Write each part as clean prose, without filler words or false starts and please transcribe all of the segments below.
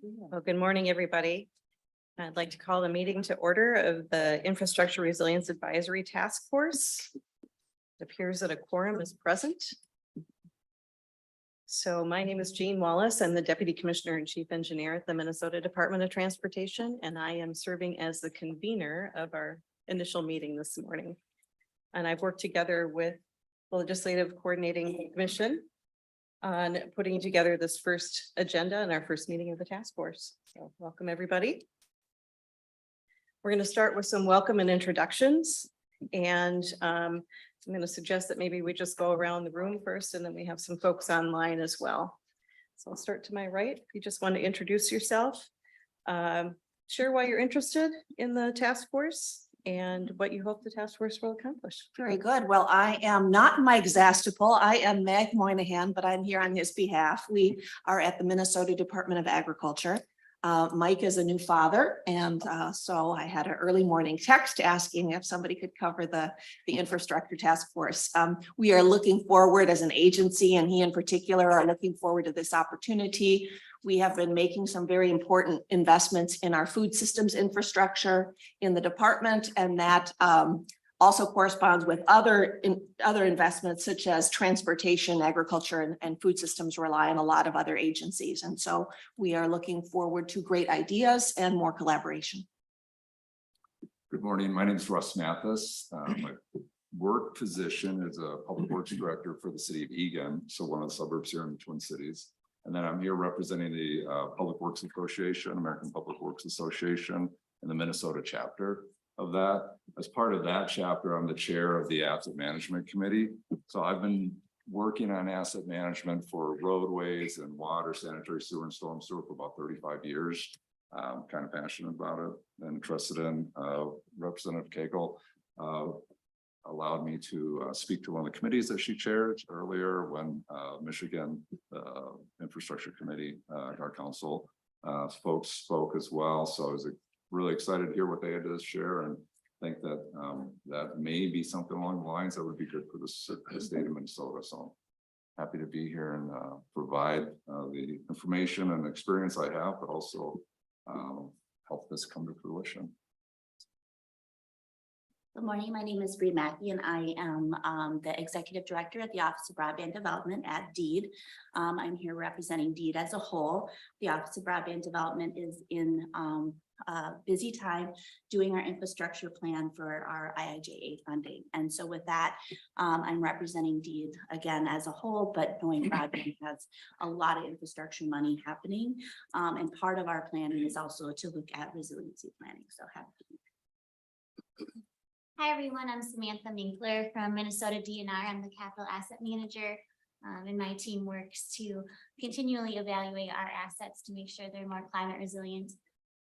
Well, good morning, everybody. I'd like to call the meeting to order of the Infrastructure Resilience Advisory Task Force. It appears that a quorum is present. So my name is Jean Wallace. I'm the Deputy Commissioner and Chief Engineer at the Minnesota Department of Transportation, and I am serving as the convener of our initial meeting this morning. And I've worked together with the Legislative Coordinating Commission on putting together this first agenda and our first meeting of the task force. So welcome, everybody. We're going to start with some welcome and introductions. And I'm going to suggest that maybe we just go around the room first, and then we have some folks online as well. So I'll start to my right. If you just want to introduce yourself, share why you're interested in the task force and what you hope the task force will accomplish. Very good. Well, I am not Mike Zastupol. I am Meg Moynihan, but I'm here on his behalf. We are at the Minnesota Department of Agriculture. Mike is a new father, and so I had an early morning text asking if somebody could cover the infrastructure task force. We are looking forward as an agency, and he in particular are looking forward to this opportunity. We have been making some very important investments in our food systems infrastructure in the department, and that also corresponds with other investments such as transportation, agriculture, and food systems rely on a lot of other agencies. And so we are looking forward to great ideas and more collaboration. Good morning. My name is Russ Mathis. My work position is a public works director for the city of Eagan, so one of the suburbs here in the Twin Cities. And then I'm here representing the Public Works Association, American Public Works Association, and the Minnesota chapter of that. As part of that chapter, I'm the chair of the Asset Management Committee. So I've been working on asset management for roadways and water, sanitary sewer, and storm sewer for about 35 years. I'm kind of passionate about it and interested in. Representative Cagle allowed me to speak to one of the committees that she chaired earlier when Michigan Infrastructure Committee, our council folks spoke as well. So I was really excited to hear what they had to share, and think that that may be something along the lines that would be good for the state of Minnesota. So happy to be here and provide the information and experience I have, but also help this come to fruition. Good morning. My name is Bree Mackey, and I am the executive director at the Office of Broadband Development at DEED. I'm here representing DEED as a whole. The Office of Broadband Development is in a busy time doing our infrastructure plan for our IIJA funding. And so with that, I'm representing DEED again as a whole, but knowing broadband has a lot of infrastructure money happening. And part of our planning is also to look at resiliency planning. So happy to. Hi, everyone. I'm Samantha Minkler from Minnesota DNR. I'm the capital asset manager, and my team works to continually evaluate our assets to make sure they're more climate resilient.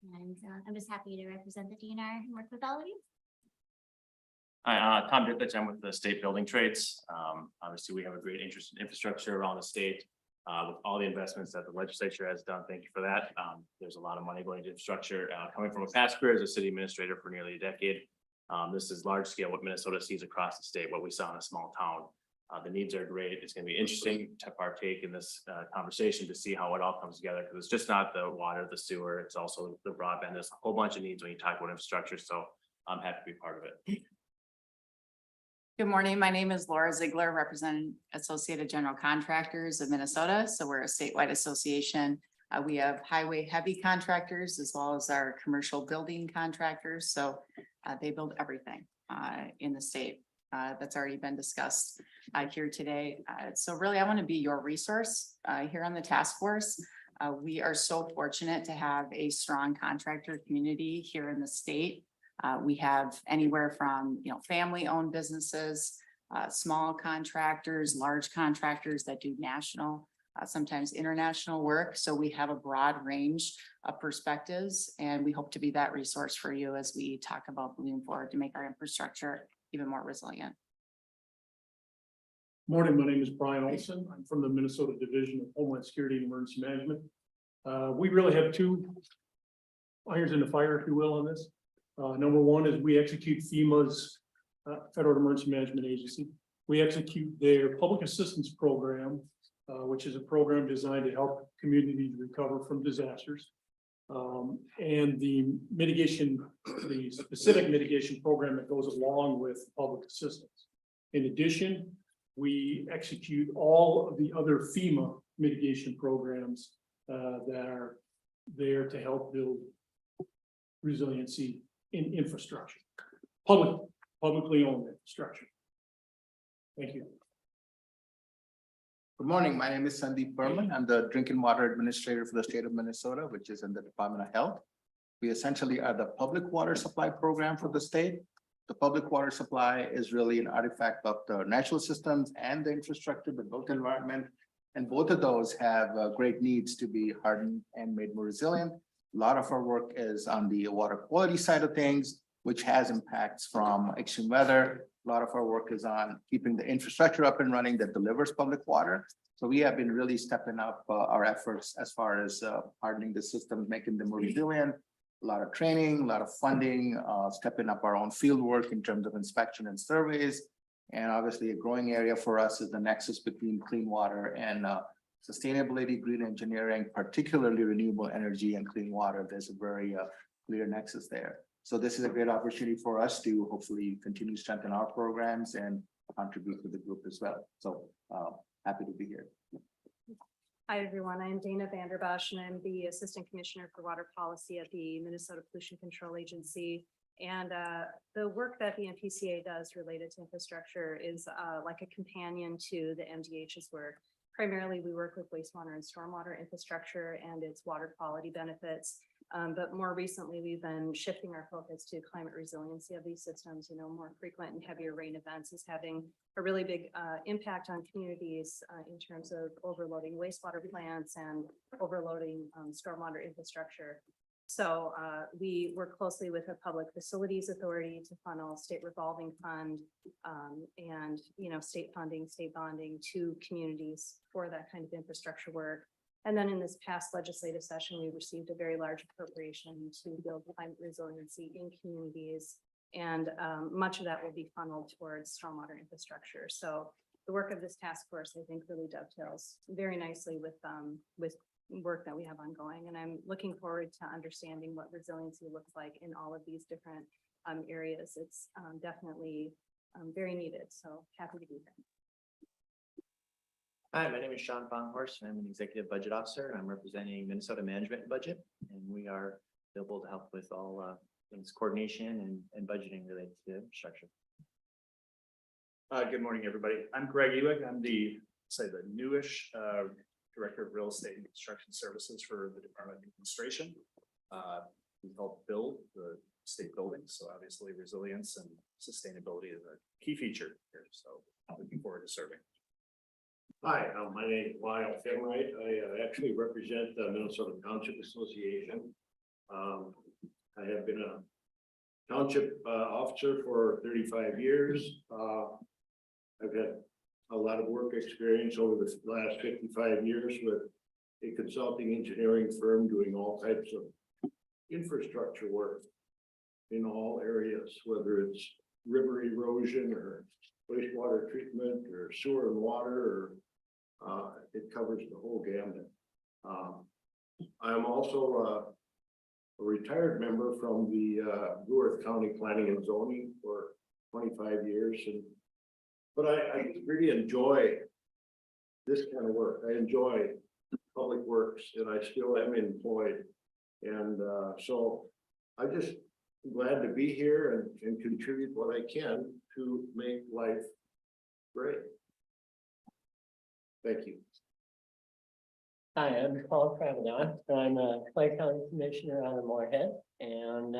And I'm just happy to represent the DNR and work with all of you. Hi, Tom Dicklich. I'm with the State Building Trades. Obviously, we have a great interest in infrastructure around the state with all the investments that the legislature has done. Thank you for that. There's a lot of money going into infrastructure. Coming from a past career as a city administrator for nearly a decade. This is large scale what Minnesota sees across the state, what we saw in a small town. The needs are great. It's going to be interesting to partake in this conversation to see how it all comes together, because it's just not the water, the sewer, it's also the broadband. There's a whole bunch of needs when you talk about infrastructure. So I'm happy to be part of it. Good morning. My name is Laura Ziegler, representing Associated General Contractors of Minnesota. So we're a statewide association. We have highway heavy contractors as well as our commercial building contractors. So they build everything in the state that's already been discussed here today. So really, I want to be your resource here on the task force. We are so fortunate to have a strong contractor community here in the state. We have anywhere from family-owned businesses, small contractors, large contractors that do national, sometimes international work. So we have a broad range of perspectives, and we hope to be that resource for you as we talk about moving forward to make our infrastructure even more resilient. Morning, my name is Brian Olson. I'm from the Minnesota Division of Homeland Security and Emergency Management. We really have two irons in the fire, if you will, on this. Number one is we execute FEMA's Federal Emergency Management Agency. We execute their public assistance program which is a program designed to help communities recover from disasters. And the specific mitigation program that goes along with public assistance. In addition, we execute all of the other FEMA mitigation programs that are there to help build resiliency in infrastructure, publicly owned infrastructure. Thank you. Good morning. My name is Sandeep Burman. I'm the Drinking Water Administrator for the state of Minnesota, which is in the Department of Health. We essentially are the public water supply program for the state. The public water supply is really an artifact of the natural systems and the infrastructure, the built environment. And both of those have great needs to be hardened and made more resilient. A lot of our work is on the water quality side of things, which has impacts from extreme weather. A lot of our work is on keeping the infrastructure up and running that delivers public water. So we have been really stepping up our efforts as far as hardening the system, making them more resilient. A lot of training, a lot of funding, stepping up our own field work in terms of inspection and surveys. And obviously a growing area for us is the nexus between clean water and sustainability, green engineering, particularly renewable energy and clean water. There's a very clear nexus there. So this is a great opportunity for us to hopefully continue to strengthen our programs and contribute to the group as well. So happy to be here. Hi, everyone. I'm Dana Vanderbosch, and I'm the Assistant Commissioner for Water Policy at the Minnesota Pollution Control Agency. And the work that the MPCA does related to infrastructure is like a companion to the MDH's work. Primarily, we work with wastewater and stormwater infrastructure and its water quality benefits. But more recently, we've been shifting our focus to climate resiliency of these systems. You know, more frequent and heavier rain events is having a really big impact on communities in terms of overloading wastewater plants and overloading stormwater infrastructure. So we work closely with the Public Facilities Authority to funnel state revolving fund and, you know, state funding, state bonding to communities for that kind of infrastructure work. And then in this past legislative session, we received a very large appropriation to build climate resiliency in communities. And much of that will be funneled towards stormwater infrastructure. So the work of this task force, I think, really dovetails very nicely with work that we have ongoing. And I'm looking forward to understanding what resiliency looks like in all of these different areas. It's definitely very needed. So happy to be here. Hi, my name is Sean Fonghorst. I'm an executive budget officer. I'm representing Minnesota Management and Budget, and we are available to help with all things coordination and budgeting related to infrastructure. Good morning, everybody. I'm Greg Ewick. I'm the newish Director of Real Estate and Construction Services for the Department of Administration. We help build the state buildings, so obviously resilience and sustainability is a key feature here. So I'm looking forward to serving. Hi, my name is Lyle Finwright. I actually represent the Minnesota Township Association. I have been a township officer for 35 years. I've had a lot of work experience over the last 55 years with a consulting engineering firm doing all types of infrastructure work in all areas, whether it's river erosion or wastewater treatment or sewer and water, or it covers the whole gamut. I'm also a retired member from the Newark County Planning and Zoning for 25 years, but I really enjoy this kind of work. I enjoy public works, and I still am employed, and so I just glad to be here and contribute what I can to make life great. Thank you. Hi, I'm Paul Kravanaugh. I'm a Clay County Commissioner out of Moorhead, and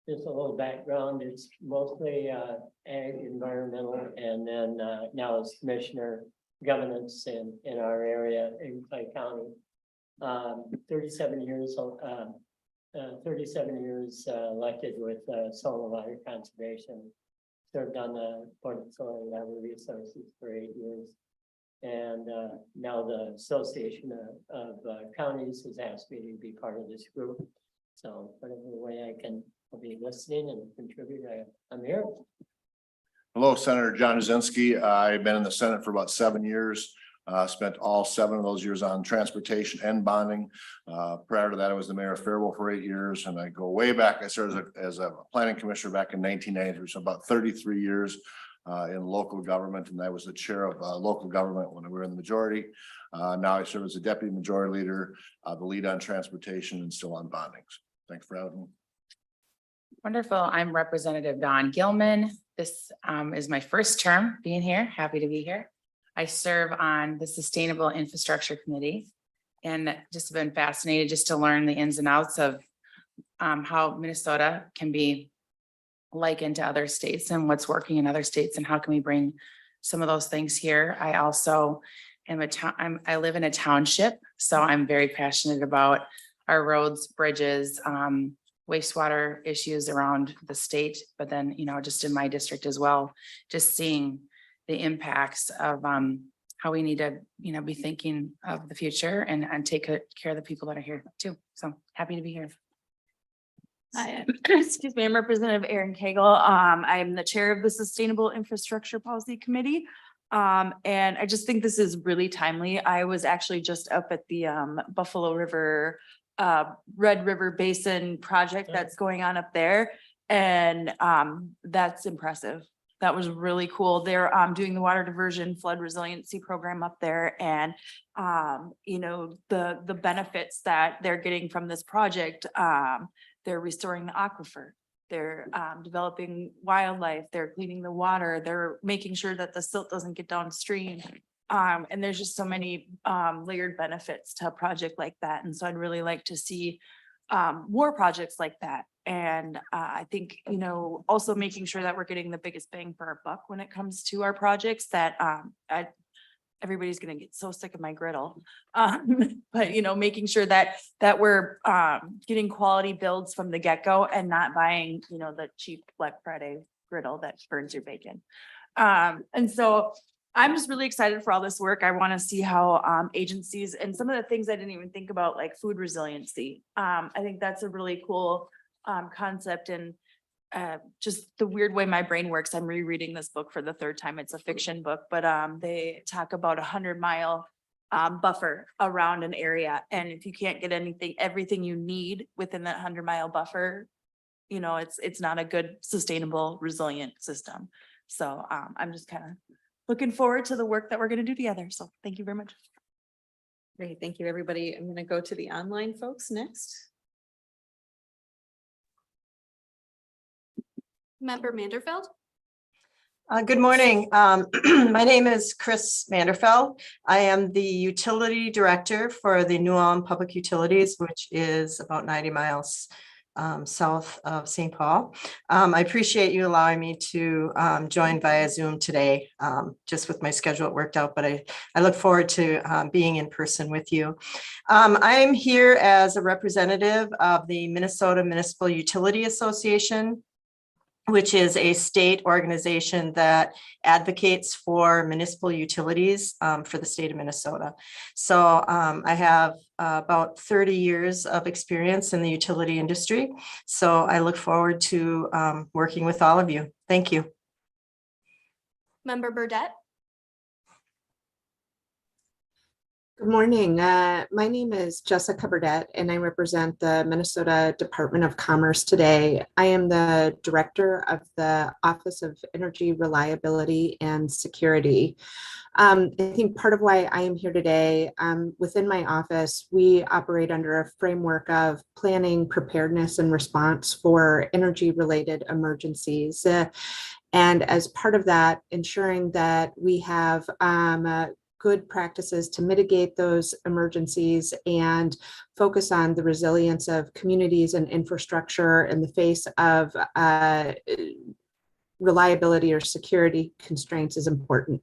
just a little background, it's mostly ag, environmental, and then now as Commissioner Governance in our area in Clay County. 37 years elected with solar water conservation. Served on the Board of Soil and Water Resources for 8 years. And now the Association of Counties has asked me to be part of this group. So whatever way I can, I'll be listening and contribute. I'm here. Hello, Senator John Jazinski. I've been in the Senate for about 7 years. Spent all 7 of those years on transportation and bonding. Prior to that, I was the mayor of Faribault for 8 years, and I go way back. I started as a planning commissioner back in 1993, so about 33 years in local government, and I was the chair of local government when we were in the majority. Now I serve as a deputy majority leader, the lead on transportation and still on bonding. So thanks for having me. Wonderful. I'm Representative Dawn Gilman. This is my first term being here. Happy to be here. I serve on the Sustainable Infrastructure Committee and just been fascinated just to learn the ins and outs of how Minnesota can be likened to other states and what's working in other states and how can we bring some of those things here. I also am I live in a township, so I'm very passionate about our roads, bridges, wastewater issues around the state, but then, just in my district as well, just seeing the impacts of how we need to, be thinking of the future and take care of the people that are here too. So happy to be here. Hi, excuse me, I'm Representative Erin Cagle. I'm the chair of the Sustainable Infrastructure Policy Committee. And I just think this is really timely. I was actually just up at the Buffalo River, Red River Basin project that's going on up there. And that's impressive. That was really cool. They're doing the water diversion flood resiliency program up there. And the benefits that they're getting from this project, they're restoring the aquifer. They're developing wildlife, they're cleaning the water, they're making sure that the silt doesn't get downstream. And there's just so many layered benefits to a project like that. And so I'd really like to see more projects like that. And I think, also making sure that we're getting the biggest bang for our buck when it comes to our projects that everybody's going to get so sick of my griddle. But, making sure that we're getting quality builds from the get-go and not buying, the cheap Black Friday griddle that burns your bacon. And so I'm just really excited for all this work. I want to see how agencies and some of the things I didn't even think about, like food resiliency. I think that's a really cool concept. And just the weird way my brain works. I'm rereading this book for the 3rd time. It's a fiction book, but they talk about 100-mile buffer around an area. And if you can't get everything you need within that 100-mile buffer, it's not a good, sustainable, resilient system. So I'm just kind of looking forward to the work that we're going to do together. So thank you very much. Great. Thank you, everybody. I'm going to go to the online folks next. Member Manderfeld? Good morning. My name is Chris Manderfeld. I am the utility director for the New Ulm Public Utilities, which is about 90 miles south of St. Paul. I appreciate you allowing me to join via Zoom today, just with my schedule worked out, but I look forward to being in person with you. I'm here as a representative of the Minnesota Municipal Utility Association, which is a state organization that advocates for municipal utilities for the state of Minnesota. So I have about 30 years of experience in the utility industry. So I look forward to working with all of you. Thank you. Member Burdette? Good morning. My name is Jessica Burdette, and I represent the Minnesota Department of Commerce today. I am the director of the Office of Energy Reliability and Security. I think part of why I am here today, within my office, we operate under a framework of planning, preparedness, and response for energy-related emergencies. And as part of that, ensuring that we have good practices to mitigate those emergencies and focus on the resilience of communities and infrastructure in the face of reliability or security constraints is important.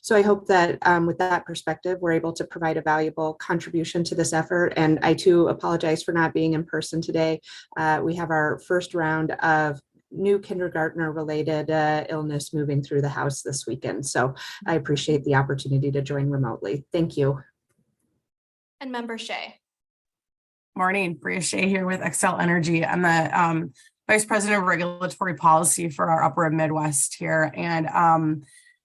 So I hope that with that perspective, we're able to provide a valuable contribution to this effort. And I too apologize for not being in person today. We have our first round of new kindergartner related illness moving through the house this weekend. So I appreciate the opportunity to join remotely. Thank you. And Member Shea? Morning, Bria Shea here with Xcel Energy. I'm the Vice President of Regulatory Policy for our Upper Midwest here. And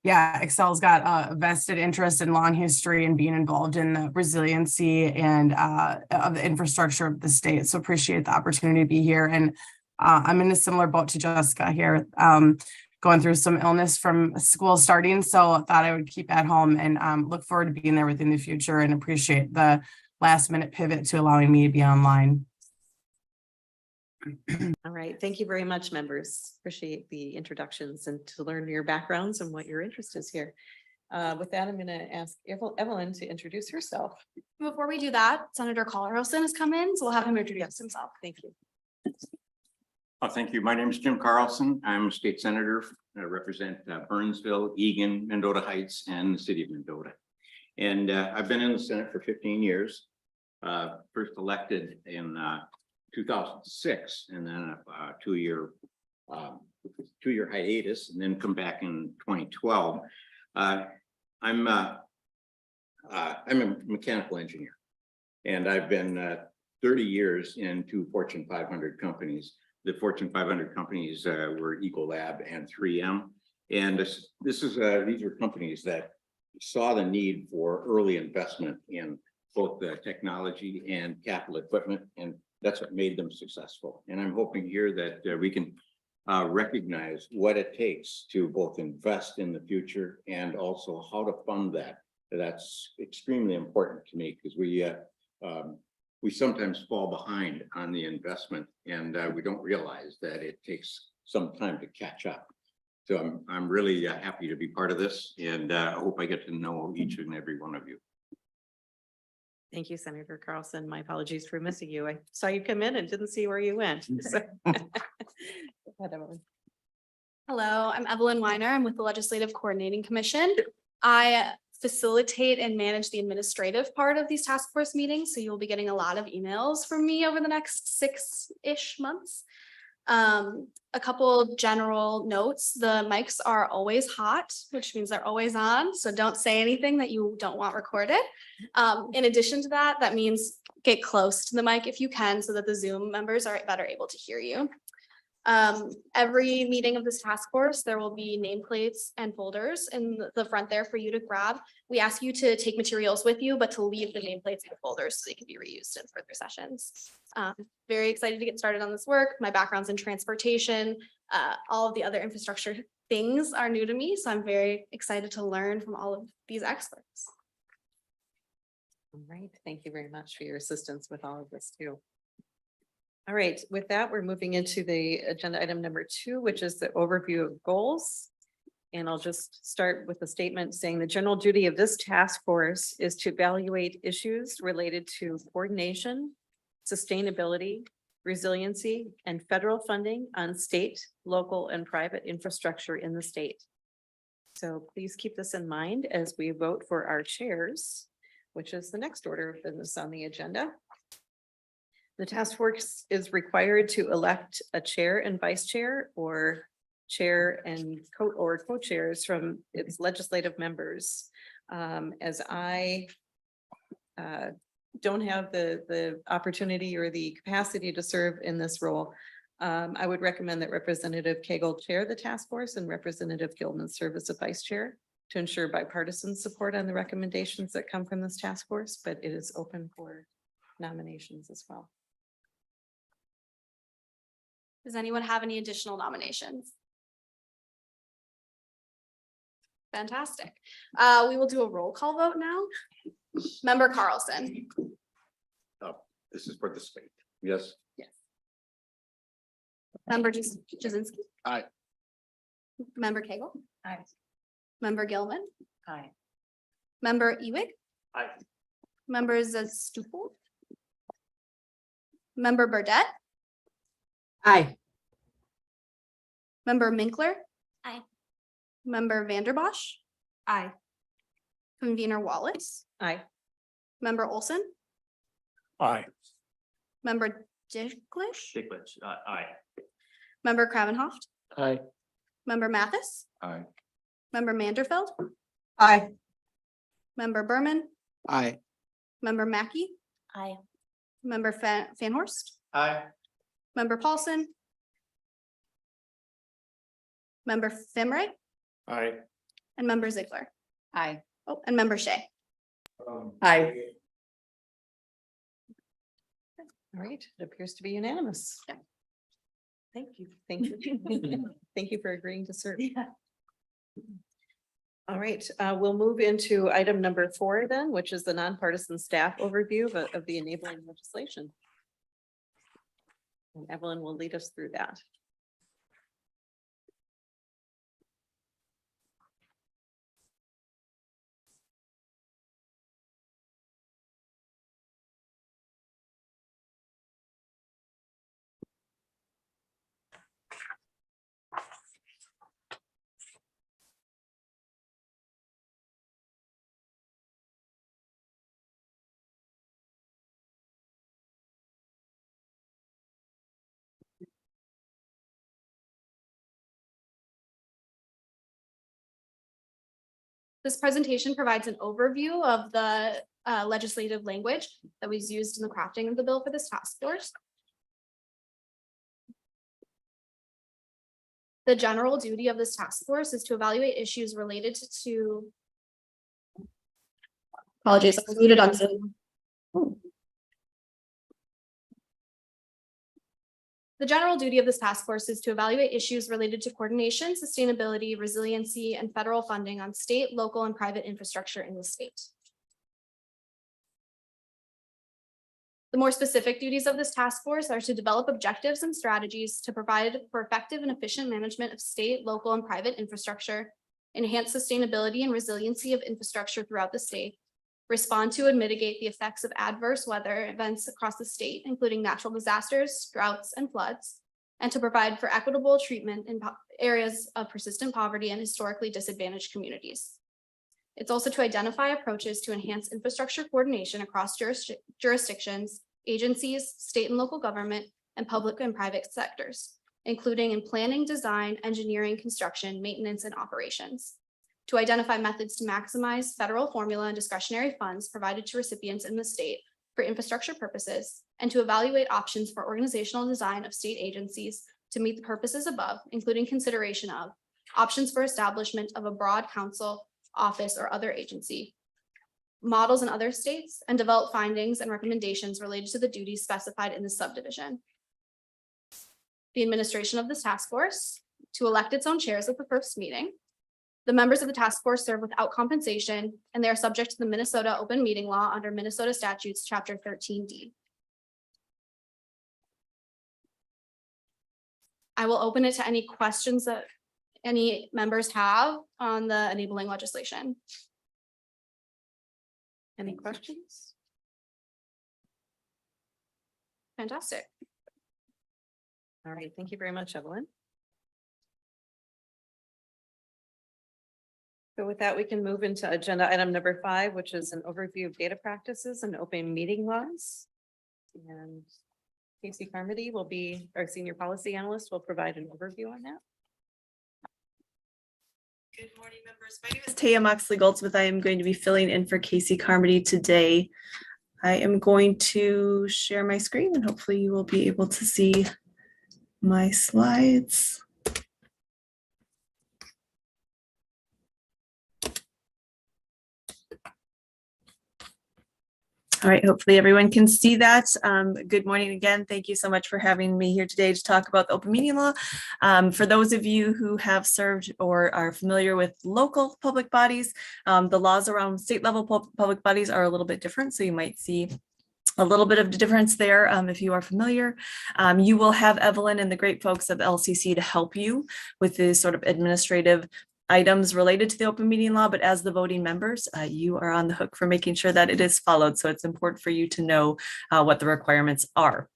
yeah, Excel's got a vested interest and long history in being involved in the resiliency and of the infrastructure of the state. So appreciate the opportunity to be here. And I'm in a similar boat to Jessica here, going through some illness from school starting. So I thought I would keep at home and look forward to being there within the future and appreciate the last minute pivot to allowing me to be online. All right, thank you very much, members. Appreciate the introductions and to learn your backgrounds and what your interest is here. With that, I'm going to ask Evelyn to introduce herself. Before we do that, Senator Carlson has come in, so we'll have him introduce himself. Thank you. Thank you. My name is Jim Carlson. I'm a state senator. I represent Burnsville, Eagan, Mendota Heights, and the city of Mendota. And I've been in the Senate for 15 years. First elected in 2006, and then a two-year hiatus, and then come back in 2012. I'm a mechanical engineer, and I've been 30 years in 2 Fortune 500 companies. The Fortune 500 companies were Ecolab and 3M, and these are companies that saw the need for early investment in both the technology and capital equipment, and that's what made them successful. And I'm hoping here that we can recognize what it takes to both invest in the future and also how to fund that. That's extremely important to me because we sometimes fall behind on the investment, and we don't realize that it takes some time to catch up. So I'm really happy to be part of this, and I hope I get to know each and every one of you. Thank you, Senator Carlson. My apologies for missing you. I saw you come in and didn't see where you went. So. Go ahead, Evelyn. Hello, I'm Evelyn Weiner. I'm with the Legislative Coordinating Commission. I facilitate and manage the administrative part of these task force meetings, so you'll be getting a lot of emails from me over the next 6-ish months. A couple general notes: the mics are always hot, which means they're always on, so don't say anything that you don't want recorded. In addition to that, that means get close to the mic if you can, so that the Zoom members are better able to hear you. Every meeting of this task force, there will be nameplates and folders in the front there for you to grab. We ask you to take materials with you, but to leave the nameplates and folders so they can be reused in further sessions. Very excited to get started on this work. My background's in transportation. All of the other infrastructure things are new to me, so I'm very excited to learn from all of these experts. All right, thank you very much for your assistance with all of this too. All right, with that, we're moving into the agenda item number 2, which is the overview of goals. And I'll just start with a statement saying the general duty of this task force is to evaluate issues related to coordination, sustainability, resiliency, and federal funding on state, local, and private infrastructure in the state. So please keep this in mind as we vote for our chairs, which is the next order of business on the agenda. The task force is required to elect a chair and vice chair, or chair and co-chairs from its legislative members. As I don't have the opportunity or the capacity to serve in this role, I would recommend that Representative Cagle chair the task force and Representative Gilman serve as a vice chair to ensure bipartisan support on the recommendations that come from this task force, but it is open for nominations as well. Does anyone have any additional nominations? Fantastic. We will do a roll call vote now. Member Carlson. Oh, this is for the state. Yes. Yes. Member Jasinski. Aye. Member Cagle. Aye. Member Gilman. Aye. Member Ewig. Aye. Member Zastupul. Member Burdette. Aye. Member Minkler. Aye. Member Vanderbosch. Aye. Convener Wallace. Aye. Member Olson. Aye. Member Dicklish. Aye. Member Kravenhoft. Aye. Member Mathis. Aye. Member Manderfeld. Aye. Member Berman. Aye. Member Mackey. Aye. Member Fanhorst. Aye. Member Paulson. Member Fimray. Aye. and Member Ziegler. Aye. Oh, and Member Shea. Aye. All right, it appears to be unanimous. Thank you, thank you. Thank you for agreeing to serve. All right, we'll move into item number 4 then, which is the nonpartisan staff overview of the enabling legislation. And Evelyn will lead us through that. This presentation provides an overview of the legislative language that was used in the crafting of the bill for this task force. The general duty of this task force is to evaluate issues related to. Apologies, I was muted on Zoom. The general duty of this task force is to evaluate issues related to coordination, sustainability, resiliency, and federal funding on state, local, and private infrastructure in the state. The more specific duties of this task force are to develop objectives and strategies to provide for effective and efficient management of state, local, and private infrastructure, enhance sustainability and resiliency of infrastructure throughout the state, respond to and mitigate the effects of adverse weather events across the state, including natural disasters, droughts, and floods, and to provide for equitable treatment in areas of persistent poverty and historically disadvantaged communities. It's also to identify approaches to enhance infrastructure coordination across jurisdictions, agencies, state and local government, and public and private sectors, including in planning, design, engineering, construction, maintenance, and operations. To identify methods to maximize federal formula and discretionary funds provided to recipients in the state for infrastructure purposes, and to evaluate options for organizational design of state agencies to meet the purposes above, including consideration of options for establishment of a broad council, office, or other agency, models in other states, and develop findings and recommendations related to the duties specified in the subdivision. The administration of this task force to elect its own chairs at the first meeting. The members of the task force serve without compensation, and they are subject to the Minnesota open meeting law under Minnesota statutes, chapter 13D. I will open it to any questions that any members have on the enabling legislation. Any questions? Fantastic. All right, thank you very much, Evelyn. So with that, we can move into agenda item number 5, which is an overview of data practices and open meeting laws. And Casey Carmody will be our senior policy analyst, will provide an overview on that. Good morning, members. My name is Taya Moxley Goldsmith. I am going to be filling in for Casey Carmody today. I am going to share my screen and hopefully you will be able to see my slides. All right, hopefully everyone can see that. Good morning again. Thank you so much for having me here today to talk about the open meeting law. For those of you who have served or are familiar with local public bodies, the laws around state level public bodies are a little bit different. So you might see a little bit of difference there if you are familiar. You will have Evelyn and the great folks of LCC to help you with the sort of administrative items related to the open meeting law, but as the voting members, you are on the hook for making sure that it is followed. So it's important for you to know what the requirements are.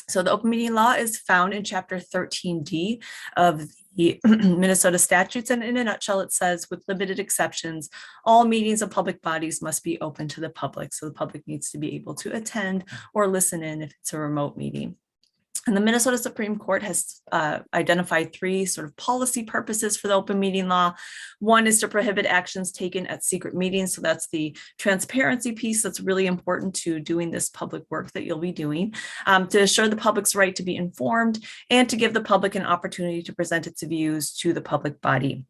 So the open meeting law is found in chapter 13D of the Minnesota statutes. And in a nutshell, it says, with limited exceptions, all meetings of public bodies must be open to the public. So the public needs to be able to attend or listen in if it's a remote meeting. And the Minnesota Supreme Court has identified 3 sort of policy purposes for the open meeting law. One is to prohibit actions taken at secret meetings. So that's the transparency piece that's really important to doing this public work that you'll be doing, to assure the public's right to be informed and to give the public an opportunity to present its views to the public body.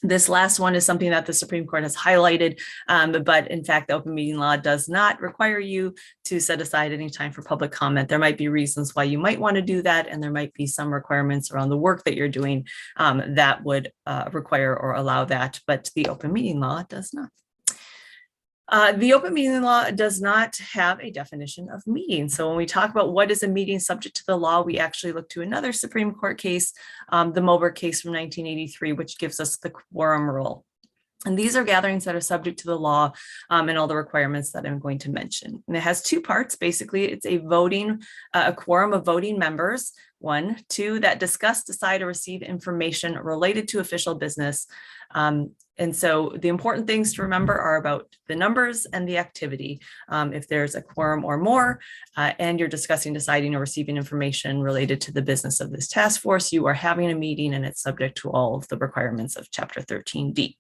This last one is something that the Supreme Court has highlighted, but in fact, the open meeting law does not require you to set aside any time for public comment. There might be reasons why you might want to do that, and there might be some requirements around the work that you're doing that would require or allow that, but the open meeting law does not. The open meeting law does not have a definition of meeting. So when we talk about what is a meeting subject to the law, we actually look to another Supreme Court case, the Moberg case from 1983, which gives us the quorum rule. And these are gatherings that are subject to the law and all the requirements that I'm going to mention. And it has two parts. Basically, it's a quorum of voting members. 1, 2, that discuss, decide, or receive information related to official business. And so the important things to remember are about the numbers and the activity. If there's a quorum or more, and you're discussing, deciding, or receiving information related to the business of this task force, you are having a meeting and it's subject to all of the requirements of Chapter 13D.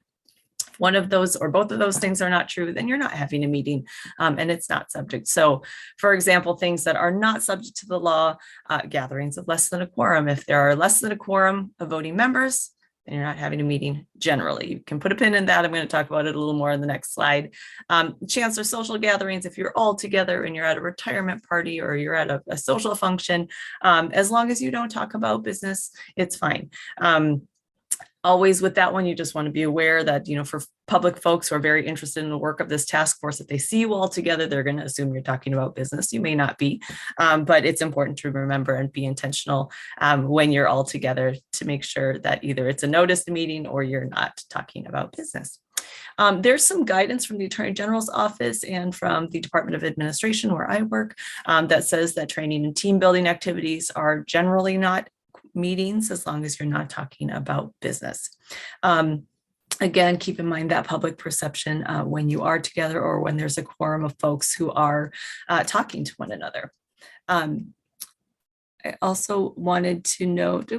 If one of those or both of those things are not true, then you're not having a meeting and it's not subject. So for example, things that are not subject to the law, gatherings of less than a quorum. If there are less than a quorum of voting members, and you're not having a meeting generally. You can put a pin in that. I'm going to talk about it a little more in the next slide. Chance or social gatherings, if you're all together and you're at a retirement party or you're at a social function, as long as you don't talk about business, it's fine. Always with that one, you just want to be aware that, you know, for public folks who are very interested in the work of this task force, if they see you all together, they're going to assume you're talking about business. You may not be, but it's important to remember and be intentional when you're all together to make sure that either it's a noticed meeting or you're not talking about business. There's some guidance from the Attorney General's office and from the Department of Administration where I work that says that training and team building activities are generally not meetings as long as you're not talking about business. Again, keep in mind that public perception when you are together or when there's a quorum of folks who are talking to one another. I also wanted to note,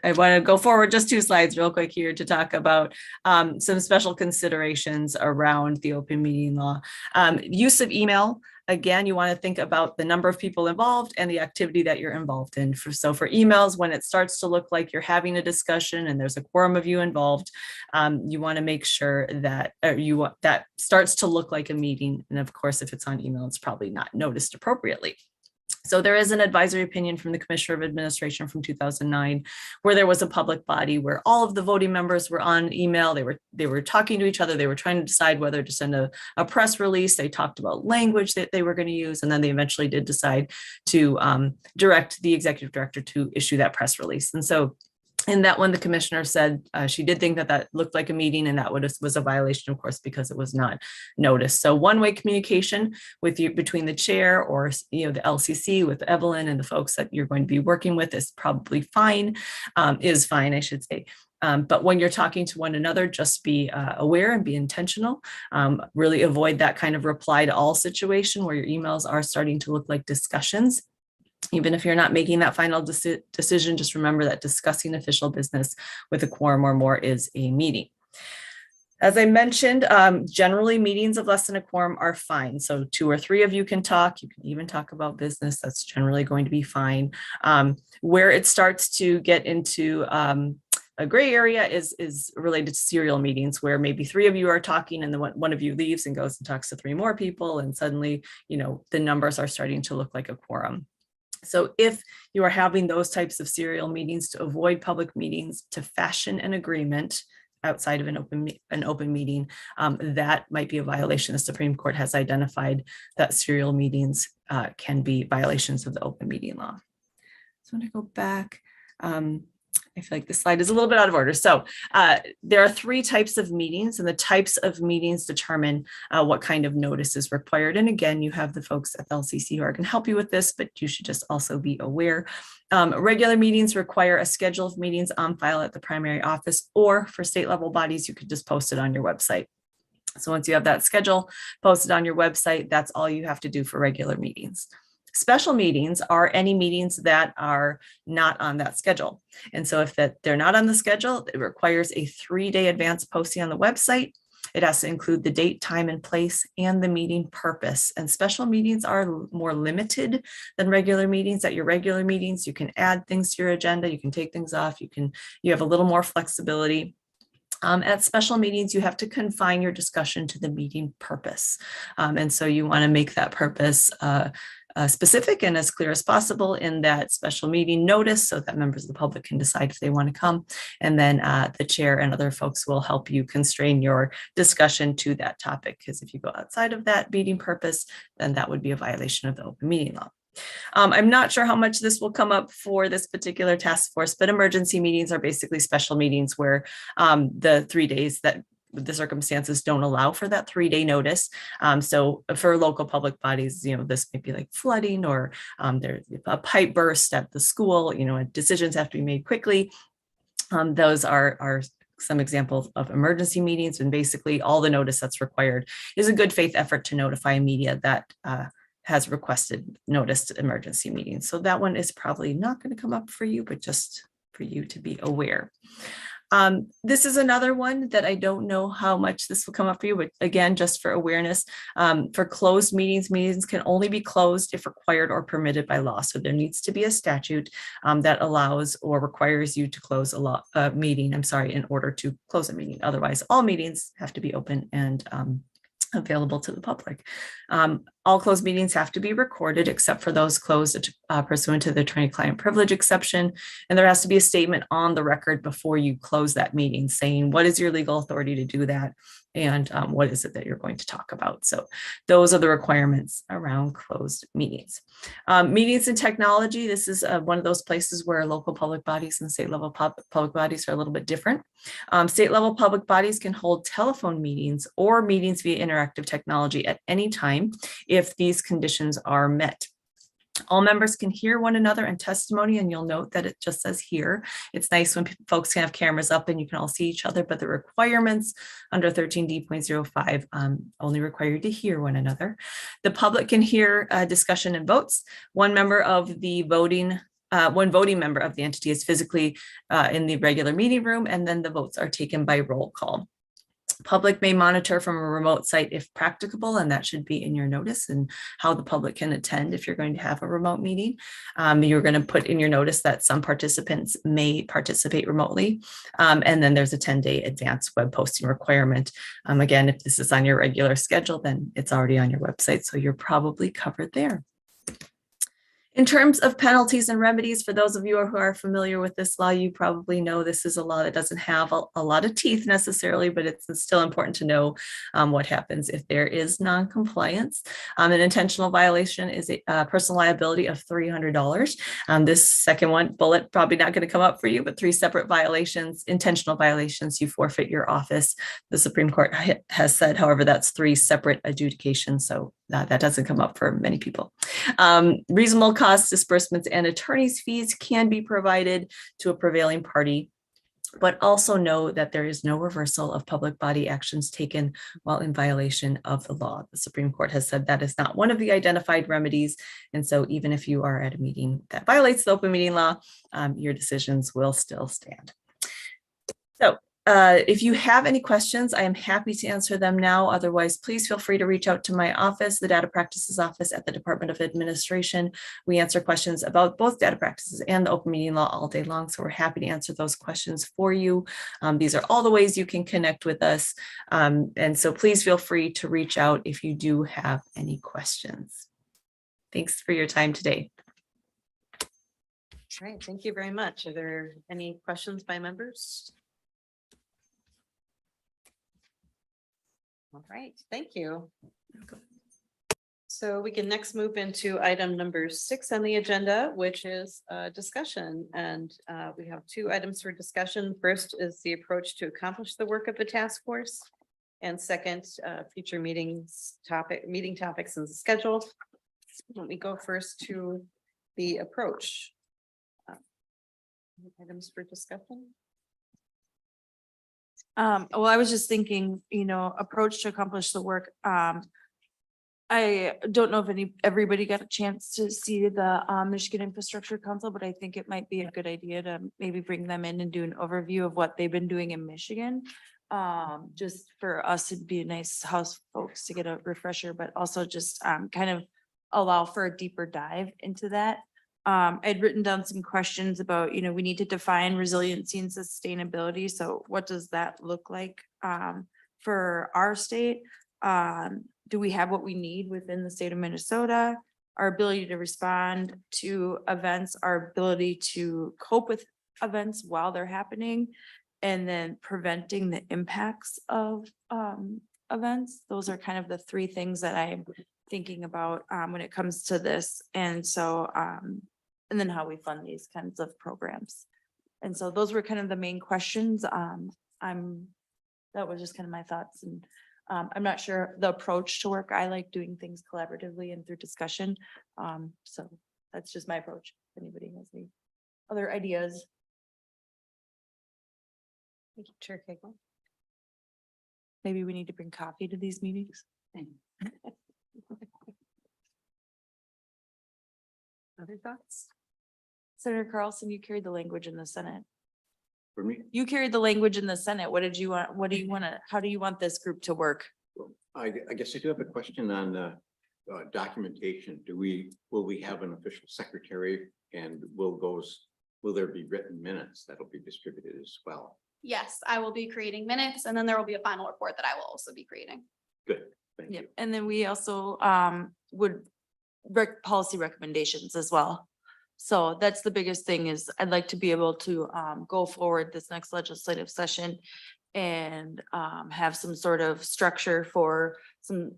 I want to go forward just 2 slides real quick here to talk about some special considerations around the open meeting law. Use of email. Again, you want to think about the number of people involved and the activity that you're involved in. So for emails, when it starts to look like you're having a discussion and there's a quorum of you involved, you want to make sure that that starts to look like a meeting. And of course, if it's on email, it's probably not noticed appropriately. So there is an advisory opinion from the Commissioner of Administration from 2009, where there was a public body where all of the voting members were on email. They were talking to each other. They were trying to decide whether to send a press release. They talked about language that they were going to use, and then they eventually did decide to direct the executive director to issue that press release. And so in that one, the commissioner said she did think that that looked like a meeting, and that was a violation, of course, because it was not noticed. So one-way communication with you between the chair or the LCC with Evelyn and the folks that you're going to be working with is probably fine, I should say. But when you're talking to one another, just be aware and be intentional. Really avoid that kind of reply to all situation where your emails are starting to look like discussions. Even if you're not making that final decision, just remember that discussing official business with a quorum or more is a meeting. As I mentioned, generally meetings of less than a quorum are fine. So 2 or 3 of you can talk. You can even talk about business. That's generally going to be fine. Where it starts to get into a gray area is related to serial meetings, where maybe 3 of you are talking and then one of you leaves and goes and talks to 3 more people. And suddenly, the numbers are starting to look like a quorum. So if you are having those types of serial meetings, to avoid public meetings, to fashion an agreement outside of an open meeting, that might be a violation. The Supreme Court has identified that serial meetings can be violations of the open meeting law. So I'm going to go back. I feel like this slide is a little bit out of order. So there are 3 types of meetings, and the types of meetings determine what kind of notice is required. And again, you have the folks at the LCC who are going to help you with this, but you should just also be aware. Regular meetings require a schedule of meetings on file at the primary office, or for state level bodies, you could just post it on your website. So once you have that schedule posted on your website, that's all you have to do for regular meetings. Special meetings are any meetings that are not on that schedule. And so if they're not on the schedule, it requires a 3-day advance posting on the website. It has to include the date, time, and place, and the meeting purpose. And special meetings are more limited than regular meetings. At your regular meetings, you can add things to your agenda, you can take things off, you have a little more flexibility. At special meetings, you have to confine your discussion to the meeting purpose. And so you want to make that purpose specific and as clear as possible in that special meeting notice so that members of the public can decide if they want to come. And then the chair and other folks will help you constrain your discussion to that topic, because if you go outside of that meeting purpose, then that would be a violation of the open meeting law. I'm not sure how much this will come up for this particular task force, but emergency meetings are basically special meetings where the 3 days that the circumstances don't allow for that 3-day notice. So for local public bodies, this may be like flooding or there's a pipe burst at the school, decisions have to be made quickly. Those are some examples of emergency meetings, and basically all the notice that's required is a good faith effort to notify media that has requested notice to emergency meetings. So that one is probably not going to come up for you, but just for you to be aware. This is another one that I don't know how much this will come up for you, but again, just for awareness, for closed meetings, meetings can only be closed if required or permitted by law. So there needs to be a statute that allows or requires you to close a meeting, in order to close a meeting. Otherwise, all meetings have to be open and available to the public. All closed meetings have to be recorded except for those closed pursuant to the attorney-client privilege exception. And there has to be a statement on the record before you close that meeting saying what is your legal authority to do that and what is it that you're going to talk about. So those are the requirements around closed meetings. Meetings and technology, this is one of those places where local public bodies and state level public bodies are a little bit different. State level public bodies can hold telephone meetings or meetings via interactive technology at any time if these conditions are met. All members can hear one another in testimony, and you'll note that it just says here. It's nice when folks can have cameras up and you can all see each other, but the requirements under 13D.05 only require you to hear one another. The public can hear discussion and votes. One voting member of the entity is physically in the regular meeting room, and then the votes are taken by roll call. Public may monitor from a remote site if practicable, and that should be in your notice and how the public can attend if you're going to have a remote meeting. You're going to put in your notice that some participants may participate remotely. And then there's a 10-day advance web posting requirement. Again, if this is on your regular schedule, then it's already on your website, so you're probably covered there. In terms of penalties and remedies, for those of you who are familiar with this law, you probably know this is a law that doesn't have a lot of teeth necessarily, but it's still important to know what happens if there is non-compliance. An intentional violation is a personal liability of $300. This second bullet probably not going to come up for you, but 3 separate violations, intentional violations, you forfeit your office. The Supreme Court has said, however, that's 3 separate adjudications, so that doesn't come up for many people. Reasonable costs, disbursements, and attorney's fees can be provided to a prevailing party, but also know that there is no reversal of public body actions taken while in violation of the law. The Supreme Court has said that is not one of the identified remedies. And so even if you are at a meeting that violates the open meeting law, your decisions will still stand. So if you have any questions, I am happy to answer them now. Otherwise, please feel free to reach out to my office, the Data Practices Office at the Department of Administration. We answer questions about both data practices and the open meeting law all day long, so we're happy to answer those questions for you. These are all the ways you can connect with us. And so please feel free to reach out if you do have any questions. Thanks for your time today. All right, thank you very much. Are there any questions by members? All right, thank you. So we can next move into item number 6 on the agenda, which is discussion. And we have 2 items for discussion. First is the approach to accomplish the work of the task force. And second, future meeting topics and schedule. Let me go first to the approach. Items for discussion. Well, I was just thinking, approach to accomplish the work. I don't know if everybody got a chance to see the Michigan Infrastructure Council, but I think it might be a good idea to maybe bring them in and do an overview of what they've been doing in Michigan. Just for us, it'd be a nice house folks to get a refresher, but also just kind of allow for a deeper dive into that. I'd written down some questions about, we need to define resiliency and sustainability. So what does that look like for our state? Do we have what we need within the state of Minnesota? Our ability to respond to events, our ability to cope with events while they're happening, and then preventing the impacts of events. Those are kind of the three things that I'm thinking about when it comes to this. And so, and then how we fund these kinds of programs. And so those were kind of the main questions. That was just kind of my thoughts, and I'm not sure the approach to work. I like doing things collaboratively and through discussion. So that's just my approach. If anybody has any other ideas. Thank you, Chair Cagle. Maybe we need to bring coffee to these meetings. Other thoughts? Senator Carlson, you carried the language in the Senate. For me, You carried the language in the Senate. What did you want? What do you want to, how do you want this group to work? I guess I do have a question on documentation. Will we have an official secretary, and will there be written minutes that'll be distributed as well? Yes, I will be creating minutes and then there will be a final report that I will also be creating. Good, thank you. Yep. And then we also would policy recommendations as well. So that's the biggest thing is I'd like to be able to go forward this next legislative session and have some sort of structure for some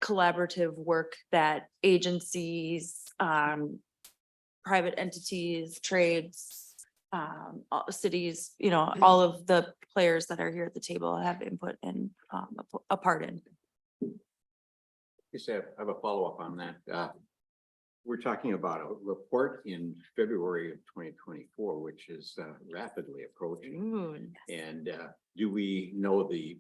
collaborative work that agencies, private entities, trades, cities, all of the players that are here at the table have input and a part in. Just have a follow-up on that. We're talking about a report in February of 2024, which is rapidly approaching. And do we know the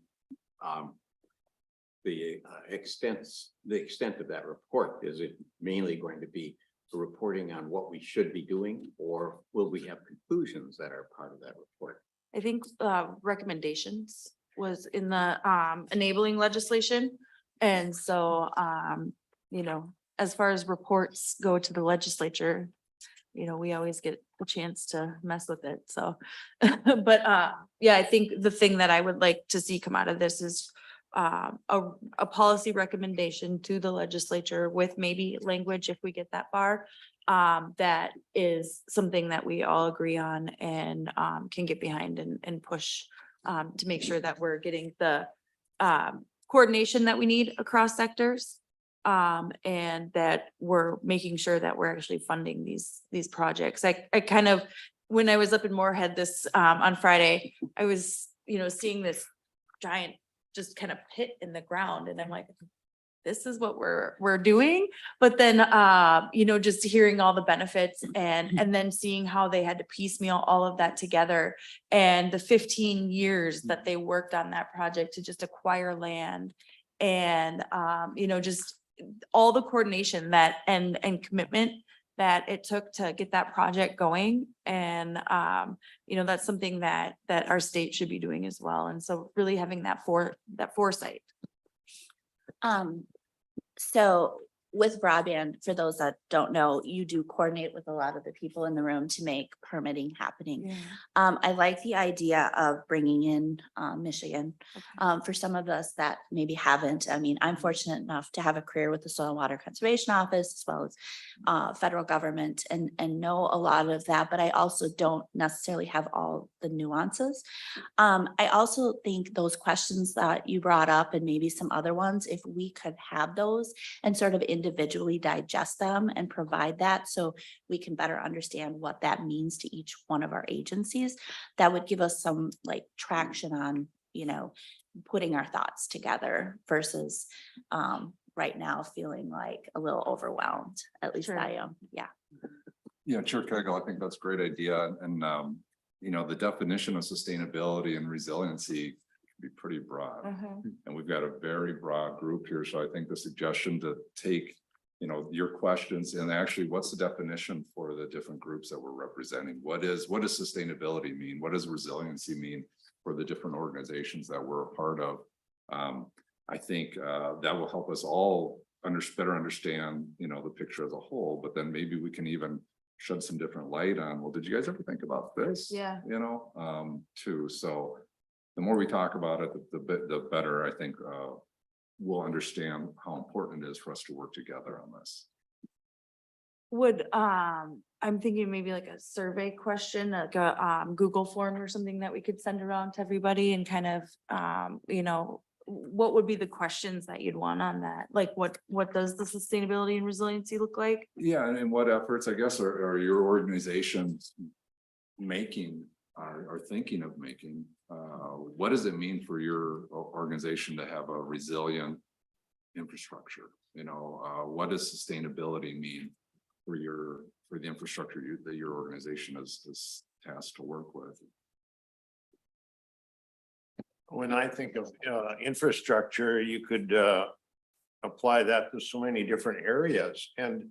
extent of that report? Is it mainly going to be reporting on what we should be doing, or will we have conclusions that are part of that report? I think recommendations was in the enabling legislation. And so, as far as reports go to the legislature, we always get a chance to mess with it. So, but yeah, I think the thing that I would like to see come out of this is a policy recommendation to the legislature with maybe language, if we get that far, that is something that we all agree on and can get behind and push to make sure that we're getting the coordination that we need across sectors. And that we're making sure that we're actually funding these projects. I kind of, when I was up in Moorhead this on Friday, I was, seeing this giant just kind of pit in the ground, and I'm like, this is what we're doing. But then just hearing all the benefits and then seeing how they had to piecemeal all of that together, and the 15 years that they worked on that project to just acquire land, and just all the coordination that and commitment that it took to get that project going. And that's something that our state should be doing as well. And so really having that foresight. So with broadband, for those that don't know, you do coordinate with a lot of the people in the room to make permitting happening. I like the idea of bringing in Michigan. For some of us that maybe haven't, I mean, I'm fortunate enough to have a career with the Soil and Water Conservation Office as well as federal government and know a lot of that, but I also don't necessarily have all the nuances. I also think those questions that you brought up and maybe some other ones, if we could have those and sort of individually digest them and provide that so we can better understand what that means to each one of our agencies, that would give us some traction on, putting our thoughts together versus right now feeling like a little overwhelmed. At least I am. Yeah. Yeah, Chair Cagle, I think that's a great idea. And the definition of sustainability and resiliency can be pretty broad. And we've got a very broad group here. So I think the suggestion to take, your questions and actually what's the definition for the different groups that we're representing? What does sustainability mean? What does resiliency mean for the different organizations that we're a part of? I think that will help us all better understand, the picture as a whole, but then maybe we can even shed some different light on, well, did you guys ever think about this? Yeah. You know, too. So the more we talk about it, the better I think we'll understand how important it is for us to work together on this. Would, I'm thinking maybe like a survey question, like a, Google form or something that we could send around to everybody and kind of, you know, what would be the questions that you'd want on that? Like what does the sustainability and resiliency look like? Yeah, and what efforts, I guess, are your organizations making, are thinking of making? What does it mean for your organization to have a resilient infrastructure? You know, what does sustainability mean for the infrastructure that your organization is tasked to work with? When I think of infrastructure, you could apply that to so many different areas and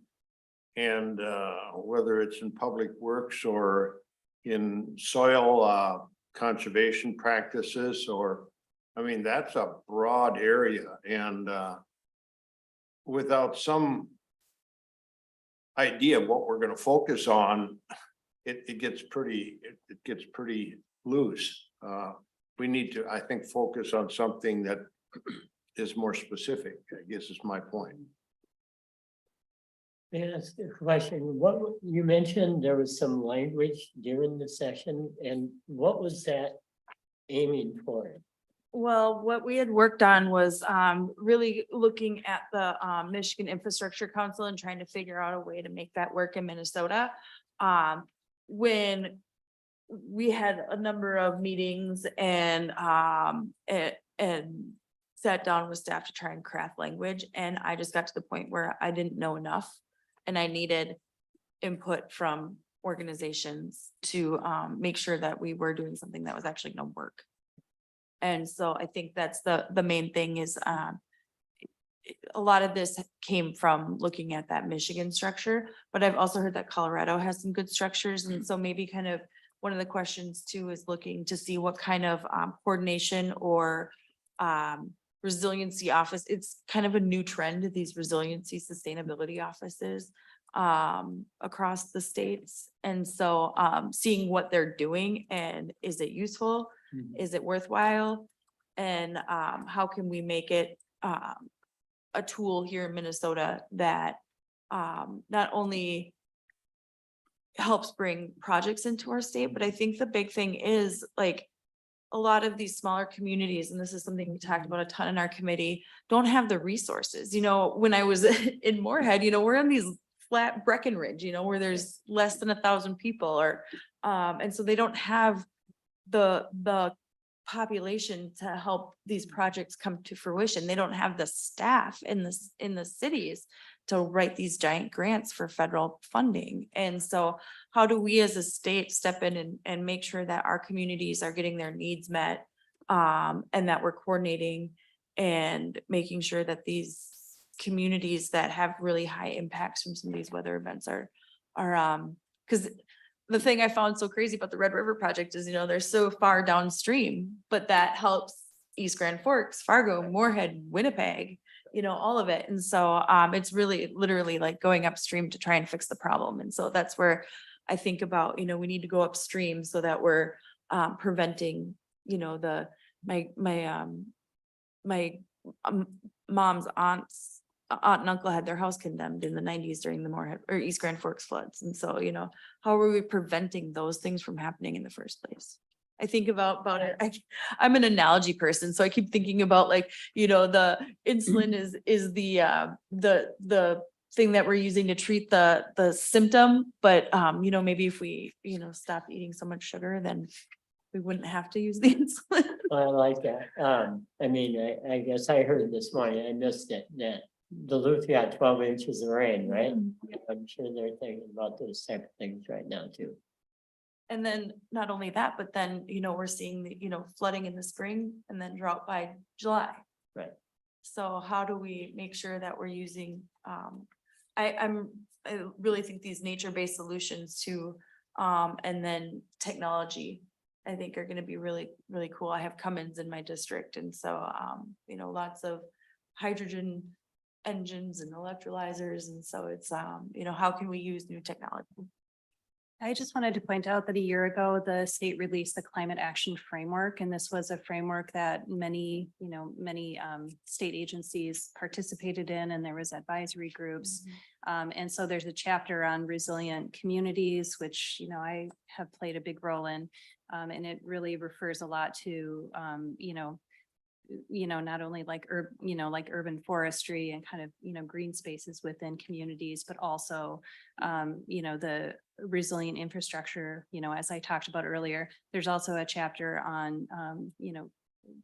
whether it's in public works or in soil conservation practices, or I mean, that's a broad area, and without some idea of what we're going to focus on, it gets pretty loose. We need to, I think, focus on something that is more specific, I guess is my point. May I ask a question? What, you mentioned there was some language during the session, and what was that aiming for? Well, what we had worked on was really looking at the Michigan Infrastructure Council and trying to figure out a way to make that work in Minnesota. When we had a number of meetings and sat down with staff to try and craft language, and I just got to the point where I didn't know enough and I needed input from organizations to make sure that we were doing something that was actually gonna work. And so I think that's the main thing is a lot of this came from looking at that Michigan structure, but I've also heard that Colorado has some good structures. And so maybe kind of one of the questions too is looking to see what kind of coordination or resiliency office. It's kind of a new trend, these resiliency sustainability offices across the states. And so seeing what they're doing and is it useful? Is it worthwhile? And how can we make it a tool here in Minnesota that not only helps bring projects into our state, but I think the big thing is like a lot of these smaller communities, and this is something we talked about a ton in our committee, don't have the resources. You know, when I was in Moorhead, you know, we're on these flat Breckenridge, you know, where there's less than 1,000 people or and so they don't have the population to help these projects come to fruition. They don't have the staff in the cities to write these giant grants for federal funding. And so how do we as a state step in and make sure that our communities are getting their needs met and that we're coordinating and making sure that these communities that have really high impacts from some of these weather events are because the thing I found so crazy about the Red River project is, you know, they're so far downstream, but that helps East Grand Forks, Fargo, Moorhead, Winnipeg, you know, all of it. And so it's really literally like going upstream to try and fix the problem. And so that's where I think about, you know, we need to go upstream so that we're preventing, you know, my mom's aunt and uncle had their house condemned in the 90s during the Moorhead or East Grand Forks floods. And so, you know, how are we preventing those things from happening in the first place? I think about it. I'm an analogy person, so I keep thinking about like, you know, the insulin is the thing that we're using to treat the symptom. But you know, maybe if we, you know, stop eating so much sugar, then we wouldn't have to use the insulin. I like that. I mean, I guess I heard this morning, I missed it, that Duluth got 12 inches of rain, right? I'm sure they're thinking about those type of things right now too. And then not only that, but then, you know, we're seeing the, you know, flooding in the spring and then drought by July. Right. So how do we make sure that we're using, I really think these nature-based solutions too, and then technology, I think are gonna be really, really cool. I have Cummins in my district. And so, you know, lots of hydrogen engines and electrolyzers. And so it's, you know, how can we use new technology? I just wanted to point out that a year ago, the state released the Climate Action Framework, and this was a framework that many, many state agencies participated in, and there was advisory groups. And so there's a chapter on resilient communities, which, I have played a big role in. And it really refers a lot to, not only like like urban forestry and kind of, green spaces within communities, but also, the resilient infrastructure, as I talked about earlier. There's also a chapter on,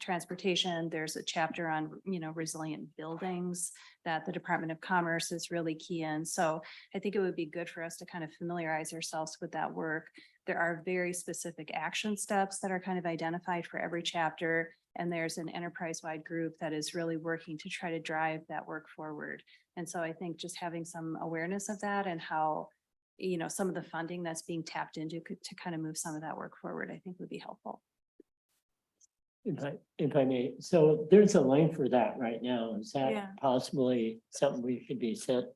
transportation. There's a chapter on, resilient buildings that the Department of Commerce is really key in. So I think it would be good for us to kind of familiarize ourselves with that work. There are very specific action steps that are kind of identified for every chapter. And there's an enterprise-wide group that is really working to try to drive that work forward. And so I think just having some awareness of that and how, some of the funding that's being tapped into to kind of move some of that work forward, I think would be helpful. If I may, so there's a link for that right now. Is Yeah. that possibly something we should be sent?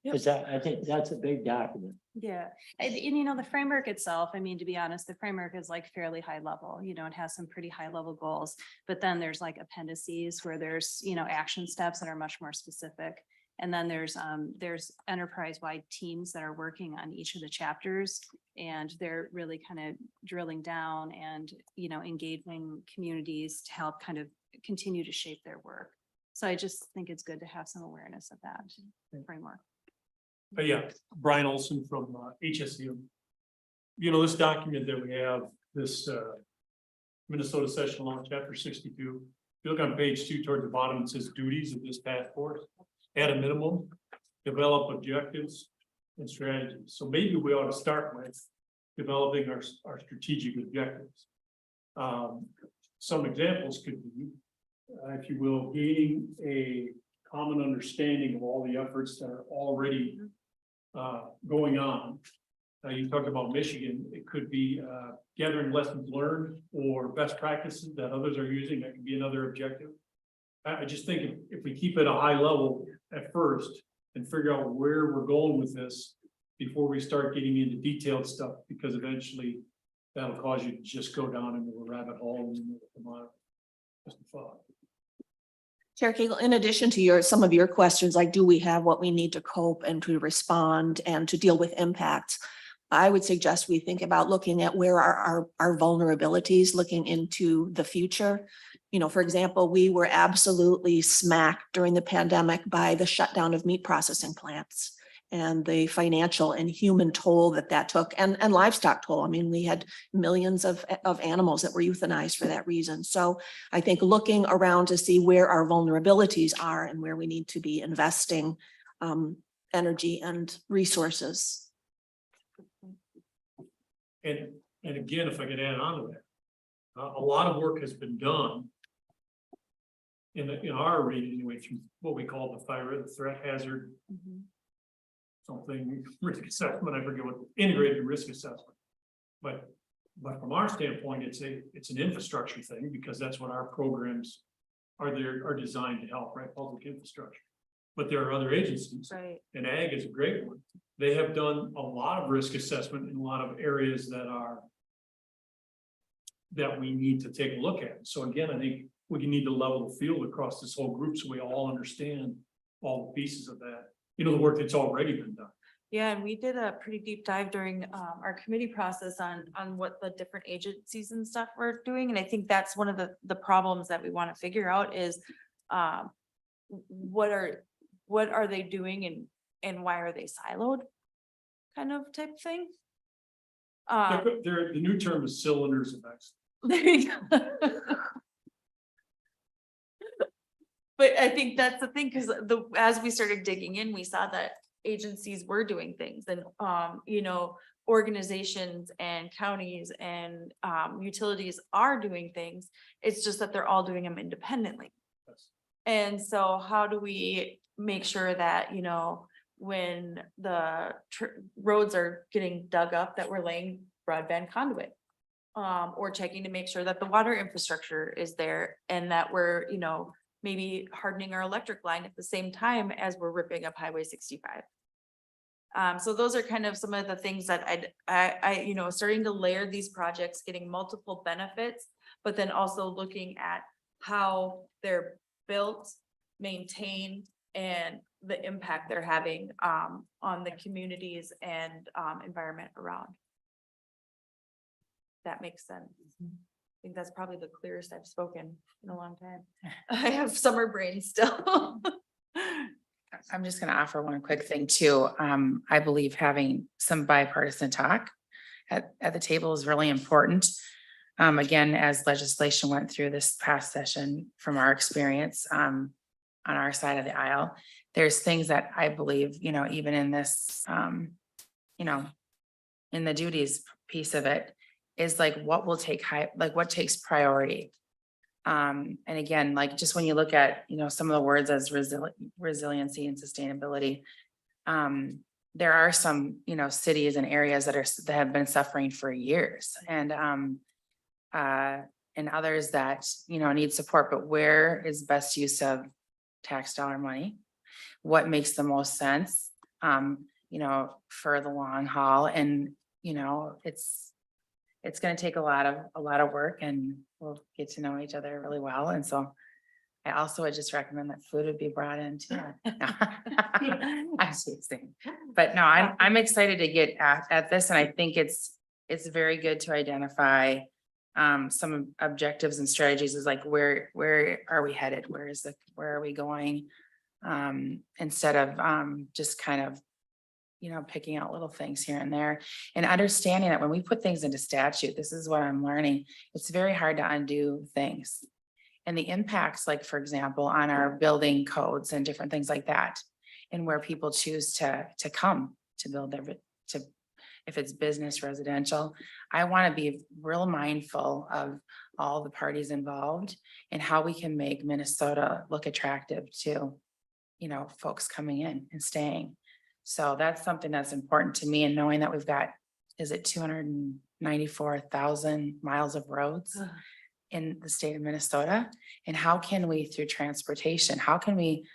Because I think that's a big document. Yeah, and the framework itself, to be honest, the framework is like fairly high level, it has some pretty high level goals. But then there's like appendices where there's, action steps that are much more specific. And then there's enterprise-wide teams that are working on each of the chapters, and they're really kind of drilling down and, engaging communities to help kind of continue to shape their work. So I just think it's good to have some awareness of that framework. But yeah, Brian Olson from HSU. This document that we have, this Minnesota Session Law, Chapter 62. If you look on page 2 toward the bottom, it says duties of this task force. At a minimum, develop objectives and strategies. So maybe we ought to start with developing our strategic objectives. Some examples could be, if you will, gaining a common understanding of all the efforts that are already going on. You talked about Michigan. It could be gathering lessons learned or best practices that others are using. That could be another objective. I just think if we keep it a high level at first and figure out where we're going with this before we start getting into detailed stuff, because eventually that'll cause you to just go down into a rabbit hole. And just a thought. Chair Cagle, in addition to some of your questions, like do we have what we need to cope and to respond and to deal with impacts? I would suggest we think about looking at where are our vulnerabilities, looking into the future. For example, we were absolutely smacked during the pandemic by the shutdown of meat processing plants and the financial and human toll that took, and livestock toll. We had millions of animals that were euthanized for that reason. So I think looking around to see where our vulnerabilities are and where we need to be investing energy and resources. And again, if I could add on to that, a lot of work has been done in our arena anyway, through what we call the fire threat hazard, something risk assessment. I forget what, integrated risk assessment. But from our standpoint, it's an infrastructure thing, because that's what our programs are designed to help, right? Public infrastructure. But there are other agencies, Right. and ag is a great one. They have done a lot of risk assessment in a lot of areas that we need to take a look at. So again, I think we need to level the field across this whole group so we all understand all the pieces of that. The work that's already been done. Yeah, and we did a pretty deep dive during our committee process on what the different agencies and stuff were doing. And I think that's one of the problems that we want to figure out is what are they doing and why are they siloed, kind of type of thing. The new term is cylinders of excellence. There you go. But I think that's the thing, because as we started digging in, we saw that agencies were doing things, and organizations and counties and utilities are doing things. It's just that they're all doing them independently. Yes. And so how do we make sure that, when the roads are getting dug up, that we're laying broadband conduit? Or checking to make sure that the water infrastructure is there, and that we're, maybe hardening our electric line at the same time as we're ripping up Highway 65. So those are kind of some of the things that I, you know, starting to layer these projects, getting multiple benefits, but then also looking at how they're built, maintained, and the impact they're having on the communities and environment around. That makes sense. I think that's probably the clearest I've spoken in a long time. I have summer brain still. I'm just gonna offer one quick thing too. I believe having some bipartisan talk at the table is really important. Again, as legislation went through this past session, from our experience, on our side of the aisle, there's things that I believe, you know, even in this, you know, in the duties piece of it, is like what will take what takes priority. And again, like just when you look at, you know, some of the words as resiliency and sustainability, there are some, you know, cities and areas that have been suffering for years, and others that, you know, need support. But where is best use of tax dollar money? What makes the most sense, you know, for the long haul? And, you know, it's going to take a lot of work, and we'll get to know each other really well. And so I also would just recommend that food would be brought in too. I'm teasing. But no, I'm excited to get at this, and I think it's very good to identify some objectives and strategies. Is like where are we headed? Where are we going? Instead of just kind of, you know, picking out little things here and there, and understanding that when we put things into statute, this is what I'm learning, it's very hard to undo things. And the impacts, like, for example, on our building codes and different things like that, and where people choose to come to build if it's business, residential, I want to be real mindful of all the parties involved and how we can make Minnesota look attractive to, you know, folks coming in and staying. So that's something that's important to me, and knowing that we've got, is it 294,000 miles of roads in the state of Minnesota? And how can we, through transportation, how can we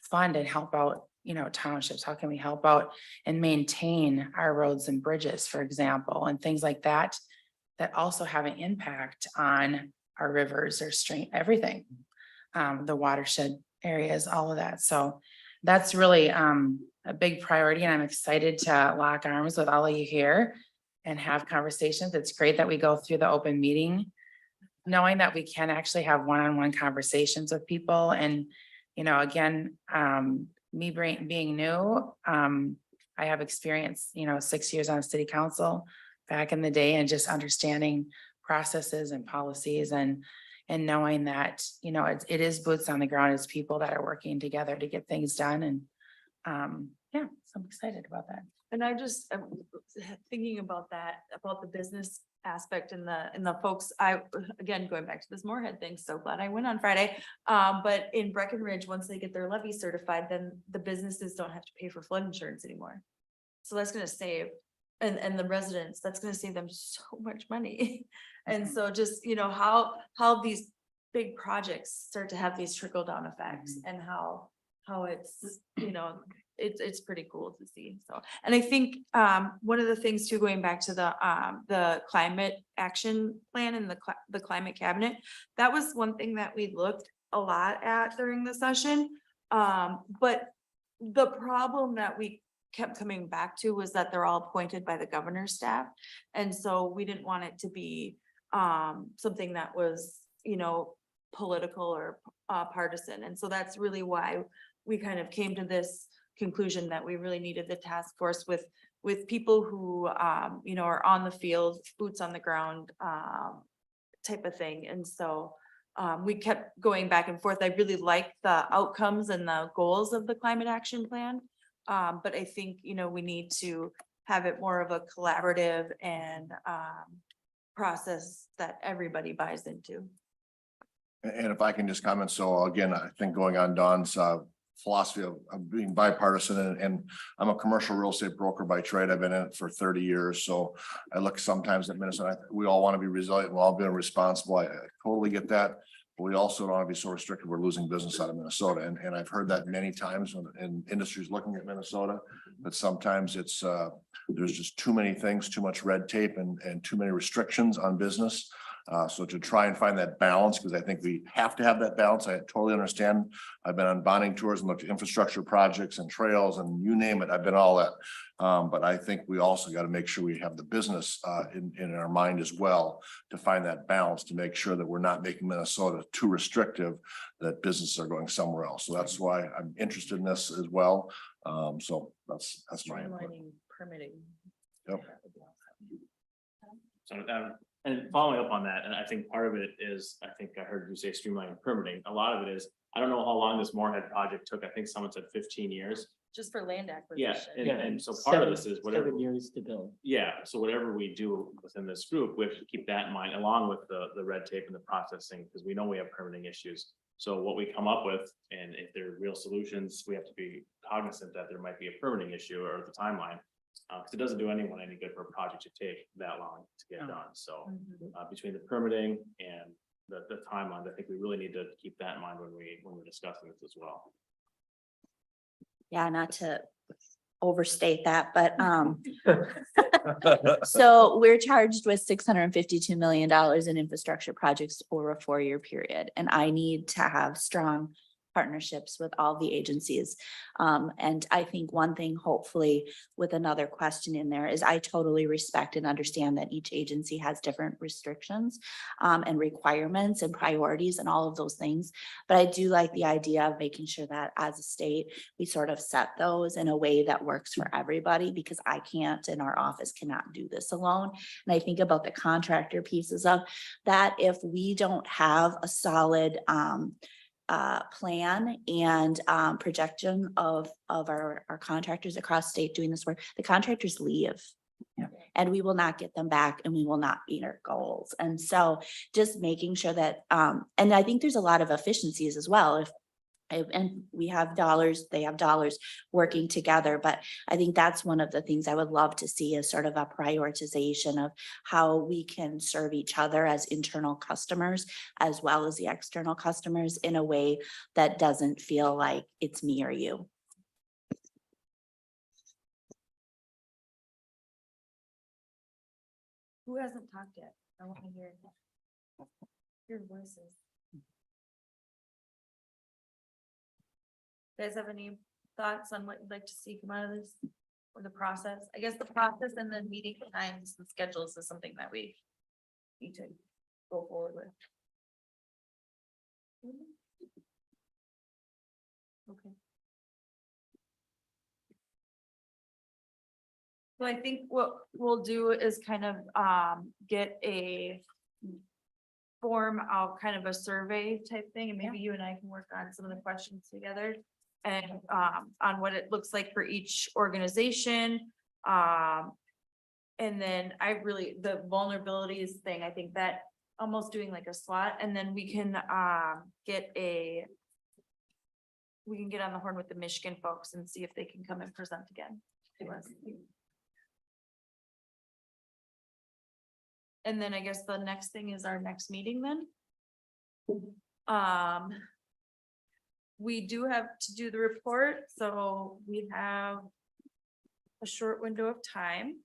fund and help out, you know, townships? How can we help out and maintain our roads and bridges, for example, and things like that, that also have an impact on our rivers or stream, everything, the watershed areas, all of that. So that's really a big priority, and I'm excited to lock arms with all of you here and have conversations. It's great that we go through the open meeting, knowing that we can actually have one-on-one conversations with people. And, you know, again, me being new, I have experience, you know, 6 years on city council back in the day, and just understanding processes and policies, and knowing that, you know, it is boots on the ground. It's people that are working together to get things done. And yeah, so I'm excited about that. And I just thinking about that, about the business aspect and the folks, again, going back to this Moorhead thing, so glad I went on Friday. But in Breckenridge, once they get their levy certified, then the businesses don't have to pay for flood insurance anymore. So that's gonna save, and the residents, that's gonna save them so much money. And so just, you know, how these big projects start to have these trickle down effects, and how it's, you know, it's pretty cool to see. So, and I think one of the things too, going back to the climate action plan and the climate cabinet, that was one thing that we looked a lot at during the session. But the problem that we kept coming back to was that they're all appointed by the governor's staff. And so we didn't want it to be something that was, you know, political or partisan. And so that's really why we kind of came to this conclusion that we really needed the task force with people who, you know, are on the field, boots on the ground type of thing. And so we kept going back and forth. I really liked the outcomes and the goals of the climate action plan. But I think, you know, we need to have it more of a collaborative and process that everybody buys into. And if I can just comment, so again, I think going on Dawn's philosophy of being bipartisan, and I'm a commercial real estate broker by trade. I've been in it for 30 years. So I look sometimes at Minnesota, we all want to be resilient, we've all been responsible. I totally get that. But we also don't want to be so restricted, we're losing business out of Minnesota. And I've heard that many times in industries looking at Minnesota, but sometimes it's, there's just too many things, too much red tape and too many restrictions on business. So to try and find that balance, because I think we have to have that balance. I totally understand. I've been on bonding tours and looked at infrastructure projects and trails and you name it. I've been all that. But I think we also got to make sure we have the business in our mind as well to find that balance, to make sure that we're not making Minnesota too restrictive, that businesses are going somewhere else. So that's why I'm interested in this as well. So that's my input. Streamlining permitting. Yep. So, and following up on that, and I think part of it is, I think I heard you say streamlining permitting. A lot of it is, I don't know how long this Moorhead project took. I think someone said 15 years. Just for land Yeah, acquisition. and so part of this is whatever. 7 years to build. Yeah, so whatever we do within this group, we have to keep that in mind, along with the red tape and the processing, because we know we have permitting issues. So what we come up with, and if there are real solutions, we have to be cognizant that there might be a permitting issue or the timeline. Because it doesn't do anyone any good for a project to take that long to get done. So between the permitting and the timeline, I think we really need to keep that in mind when we're discussing this as well. Yeah, not to overstate that, but so we're charged with $652 million in infrastructure projects over a 4-year period, and I need to have strong partnerships with all the agencies. And I think one thing, hopefully, with another question in there is I totally respect and understand that each agency has different restrictions and requirements and priorities and all of those things. But I do like the idea of making sure that as a state, we sort of set those in a way that works for everybody, because I can't and our office cannot do this alone. And I think about the contractor pieces of that. If we don't have a solid plan and projection of our contractors across state doing this work, the contractors leave. And we will not get them back and we will not meet our goals. And so just making sure that, and I think there's a lot of efficiencies as well. And we have dollars, they have dollars working together. But I think that's one of the things I would love to see is sort of a prioritization of how we can serve each other as internal customers, as well as the external customers, in a way that doesn't feel like it's me or you. Who hasn't talked yet? I want to hear your voices. You guys have any thoughts on what you'd like to see come out of this, or the process? I guess the process and then meeting times and schedules is something that we need to go forward with. Okay. So I think what we'll do is kind of get a form out, kind of a survey type thing, and maybe you and I can work on some of the questions together. And on what it looks like for each organization. And then the vulnerabilities thing, I think that almost doing like a SWOT, and then we can get on the horn with the Michigan folks and see if they can come and present again to us. And then I guess the next thing is our next meeting then. We do have to do the report, so we have a short window of time.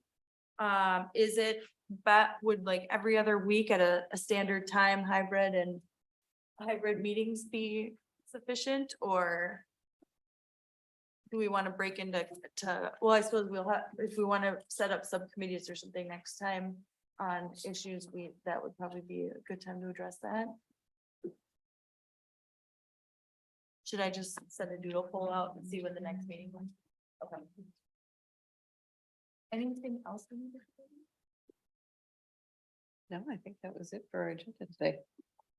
Is it would like every other week at a standard time, hybrid meetings be sufficient, or do we want to break into well, I suppose we'll have, if we want to set up subcommittees or something next time on issues, that would probably be a good time to address that. Should I just send a doodle poll out and see when the next meeting was? Okay. Anything else? No, I think that was it for our agenda today.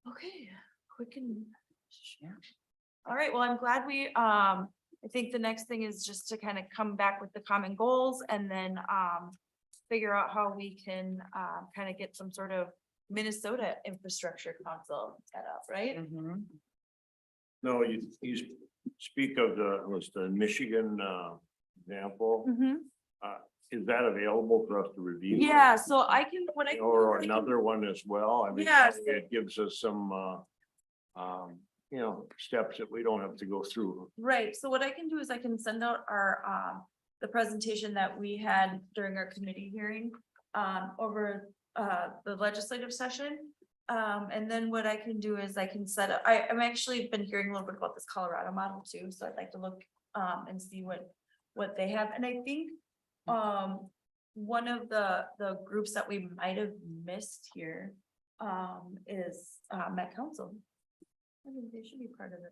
Okay, quick and. All right, well, I'm glad I think the next thing is just to kind of come back with the common goals, and then figure out how we can kind of get some sort of Minnesota infrastructure council set up, right? No, you speak of the Michigan example. Is that available for us to review? Yeah, so I can, Or another one as well? I mean, Yes. it gives us some steps that we don't have to go through. Right, so what I can do is I can send out our, the presentation that we had during our committee hearing, over, the legislative session. And then what I can do is I can set up, I'm actually been hearing a little bit about this Colorado model too, so I'd like to look, and see what they have, and I think, one of the groups that we might have missed here, is, Met Council. I think they should be part of it.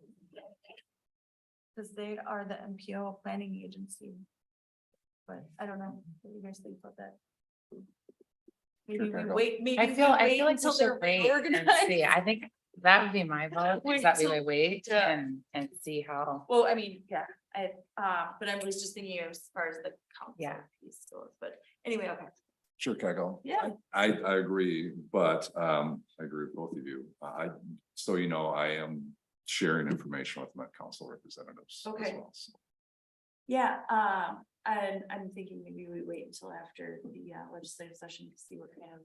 Because they are the MPO planning agency. But I don't know, what do you guys think about that? Maybe we Carol. wait, maybe I we feel like wait we until should they're wait and organized. see. I think that would be my vote, is that we would wait Yeah. and see how. Well, I mean, yeah, but I was just thinking as far as the council Yeah. piece goes, but anyway, okay. Sure, Kegel. Yeah. I agree, but I agree with both of you. So you know, I am sharing information with my council representatives. as Okay. well, so. Yeah, and I'm thinking maybe we wait until after the legislative session to see what kind of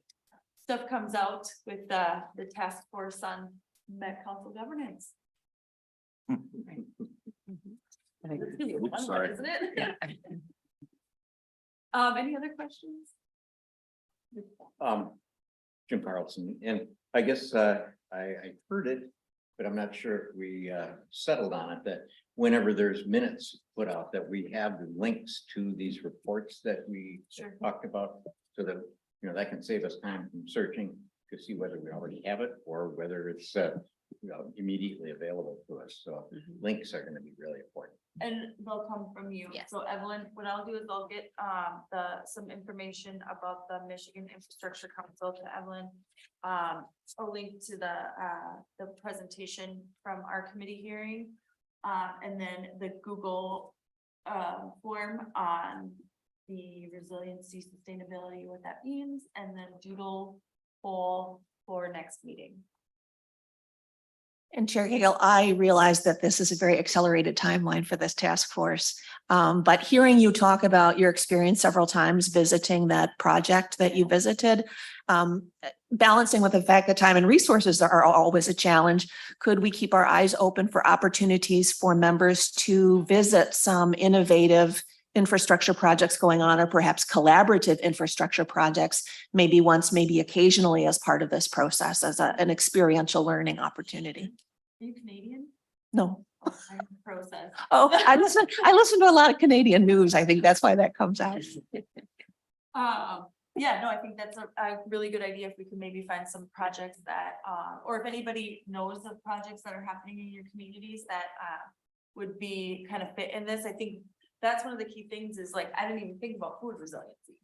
stuff comes out with the task force on Met Council governance. I think- That's gonna be a fun one, Sorry. isn't it? Yeah. Any other questions? Jim Carlson, and I guess I heard it, but I'm not sure if we settled on it, that whenever there's minutes put out, that we have the links to these reports that we Sure. talked about, so that, that can save us time from searching to see whether we already have it or whether it's immediately available to us. So links are gonna be really important. And they'll come from you. Yes. So Evelyn, what I'll do is I'll get some information about the Michigan Infrastructure Council to Evelyn. A link to the presentation from our committee hearing. And then the Google form on the resiliency, sustainability, what that means, and then doodle poll for next meeting. And Chair Hagel, I realize that this is a very accelerated timeline for this task force. But hearing you talk about your experience several times visiting that project that you visited, balancing with the fact that time and resources are always a challenge, could we keep our eyes open for opportunities for members to visit some innovative infrastructure projects going on, or perhaps collaborative infrastructure projects, maybe once, maybe occasionally as part of this process as an experiential learning opportunity? Are you Canadian? No. Oh, I'm process. Oh, I listen to a lot of Canadian news. I think that's why that comes out. Yeah, no, I think that's a really good idea if we can maybe find some projects that, or if anybody knows of projects that are happening in your communities that, would be kind of fit in this. I think that's one of the key things is like, I didn't even think about food resiliency.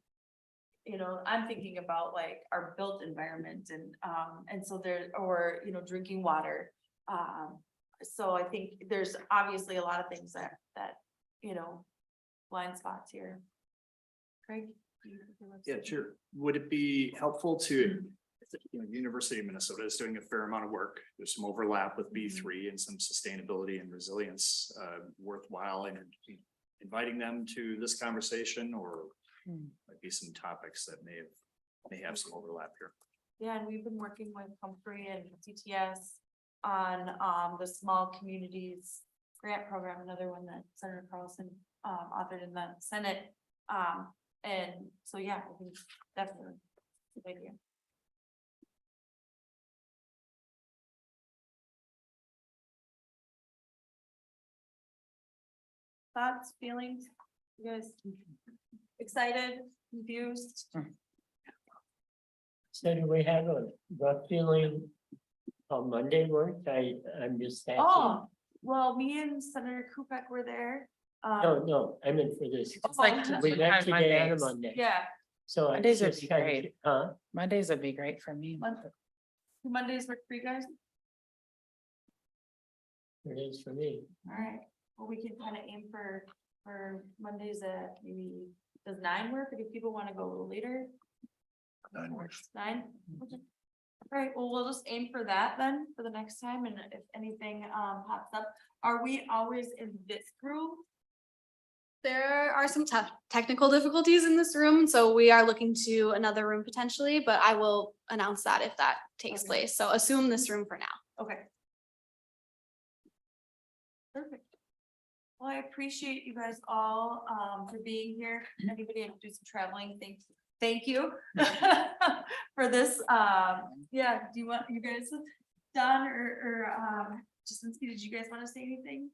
I'm thinking about like our built environment and so there, or, drinking water. So I think there's obviously a lot of things that, blind spots here. Craig? do you think there was Yeah, something? sure. Would it be helpful to, University of Minnesota is doing a fair amount of work. There's some overlap with B3 and some sustainability and resilience, worthwhile and inviting them to this conversation, or might be some topics that may have some overlap here. Yeah, and we've been working with Humphrey and CTS on the small communities grant program, another one that Senator Carlson authored in the Senate. And so, yeah, I think definitely a good idea. Thoughts, feelings, you guys excited, confused? So do we have a rough feeling on Monday worked? I'm just asking. Oh, well, me and Senator Kupek were there. No, I meant for this. It's like We met on today on a Mondays. Monday. Yeah, So. I Mondays would just be kinda- great. Huh? Mondays would be great for me. do Mondays work for you guys? It is for me. All right, well, we can kind of aim for Mondays at maybe, does 9 work, or do people want to go a little later? 9 works. 9? Okay. All right, well, we'll just aim for that then, for the next time, and if anything pops up, are we always in this group? There are some technical difficulties in this room, so we are looking to another room potentially, but I will announce that if that takes Okay. place. So assume this room for now. Okay. Perfect. Well, I appreciate you guys all for being here. Anybody have to do some traveling, thank you for this. Yeah, do you want, you guys done or Jasinski, did you guys want to say anything?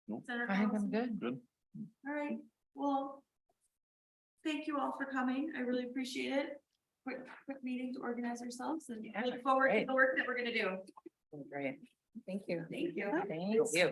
Nope. Senator I think I'm Carlson? good. Good. All right, well, thank you all for coming. I really appreciate it. Quick meeting to organize ourselves and Yeah, look forward to great. the work that we're gonna do. Great. Thank you. Thank you. Thank you.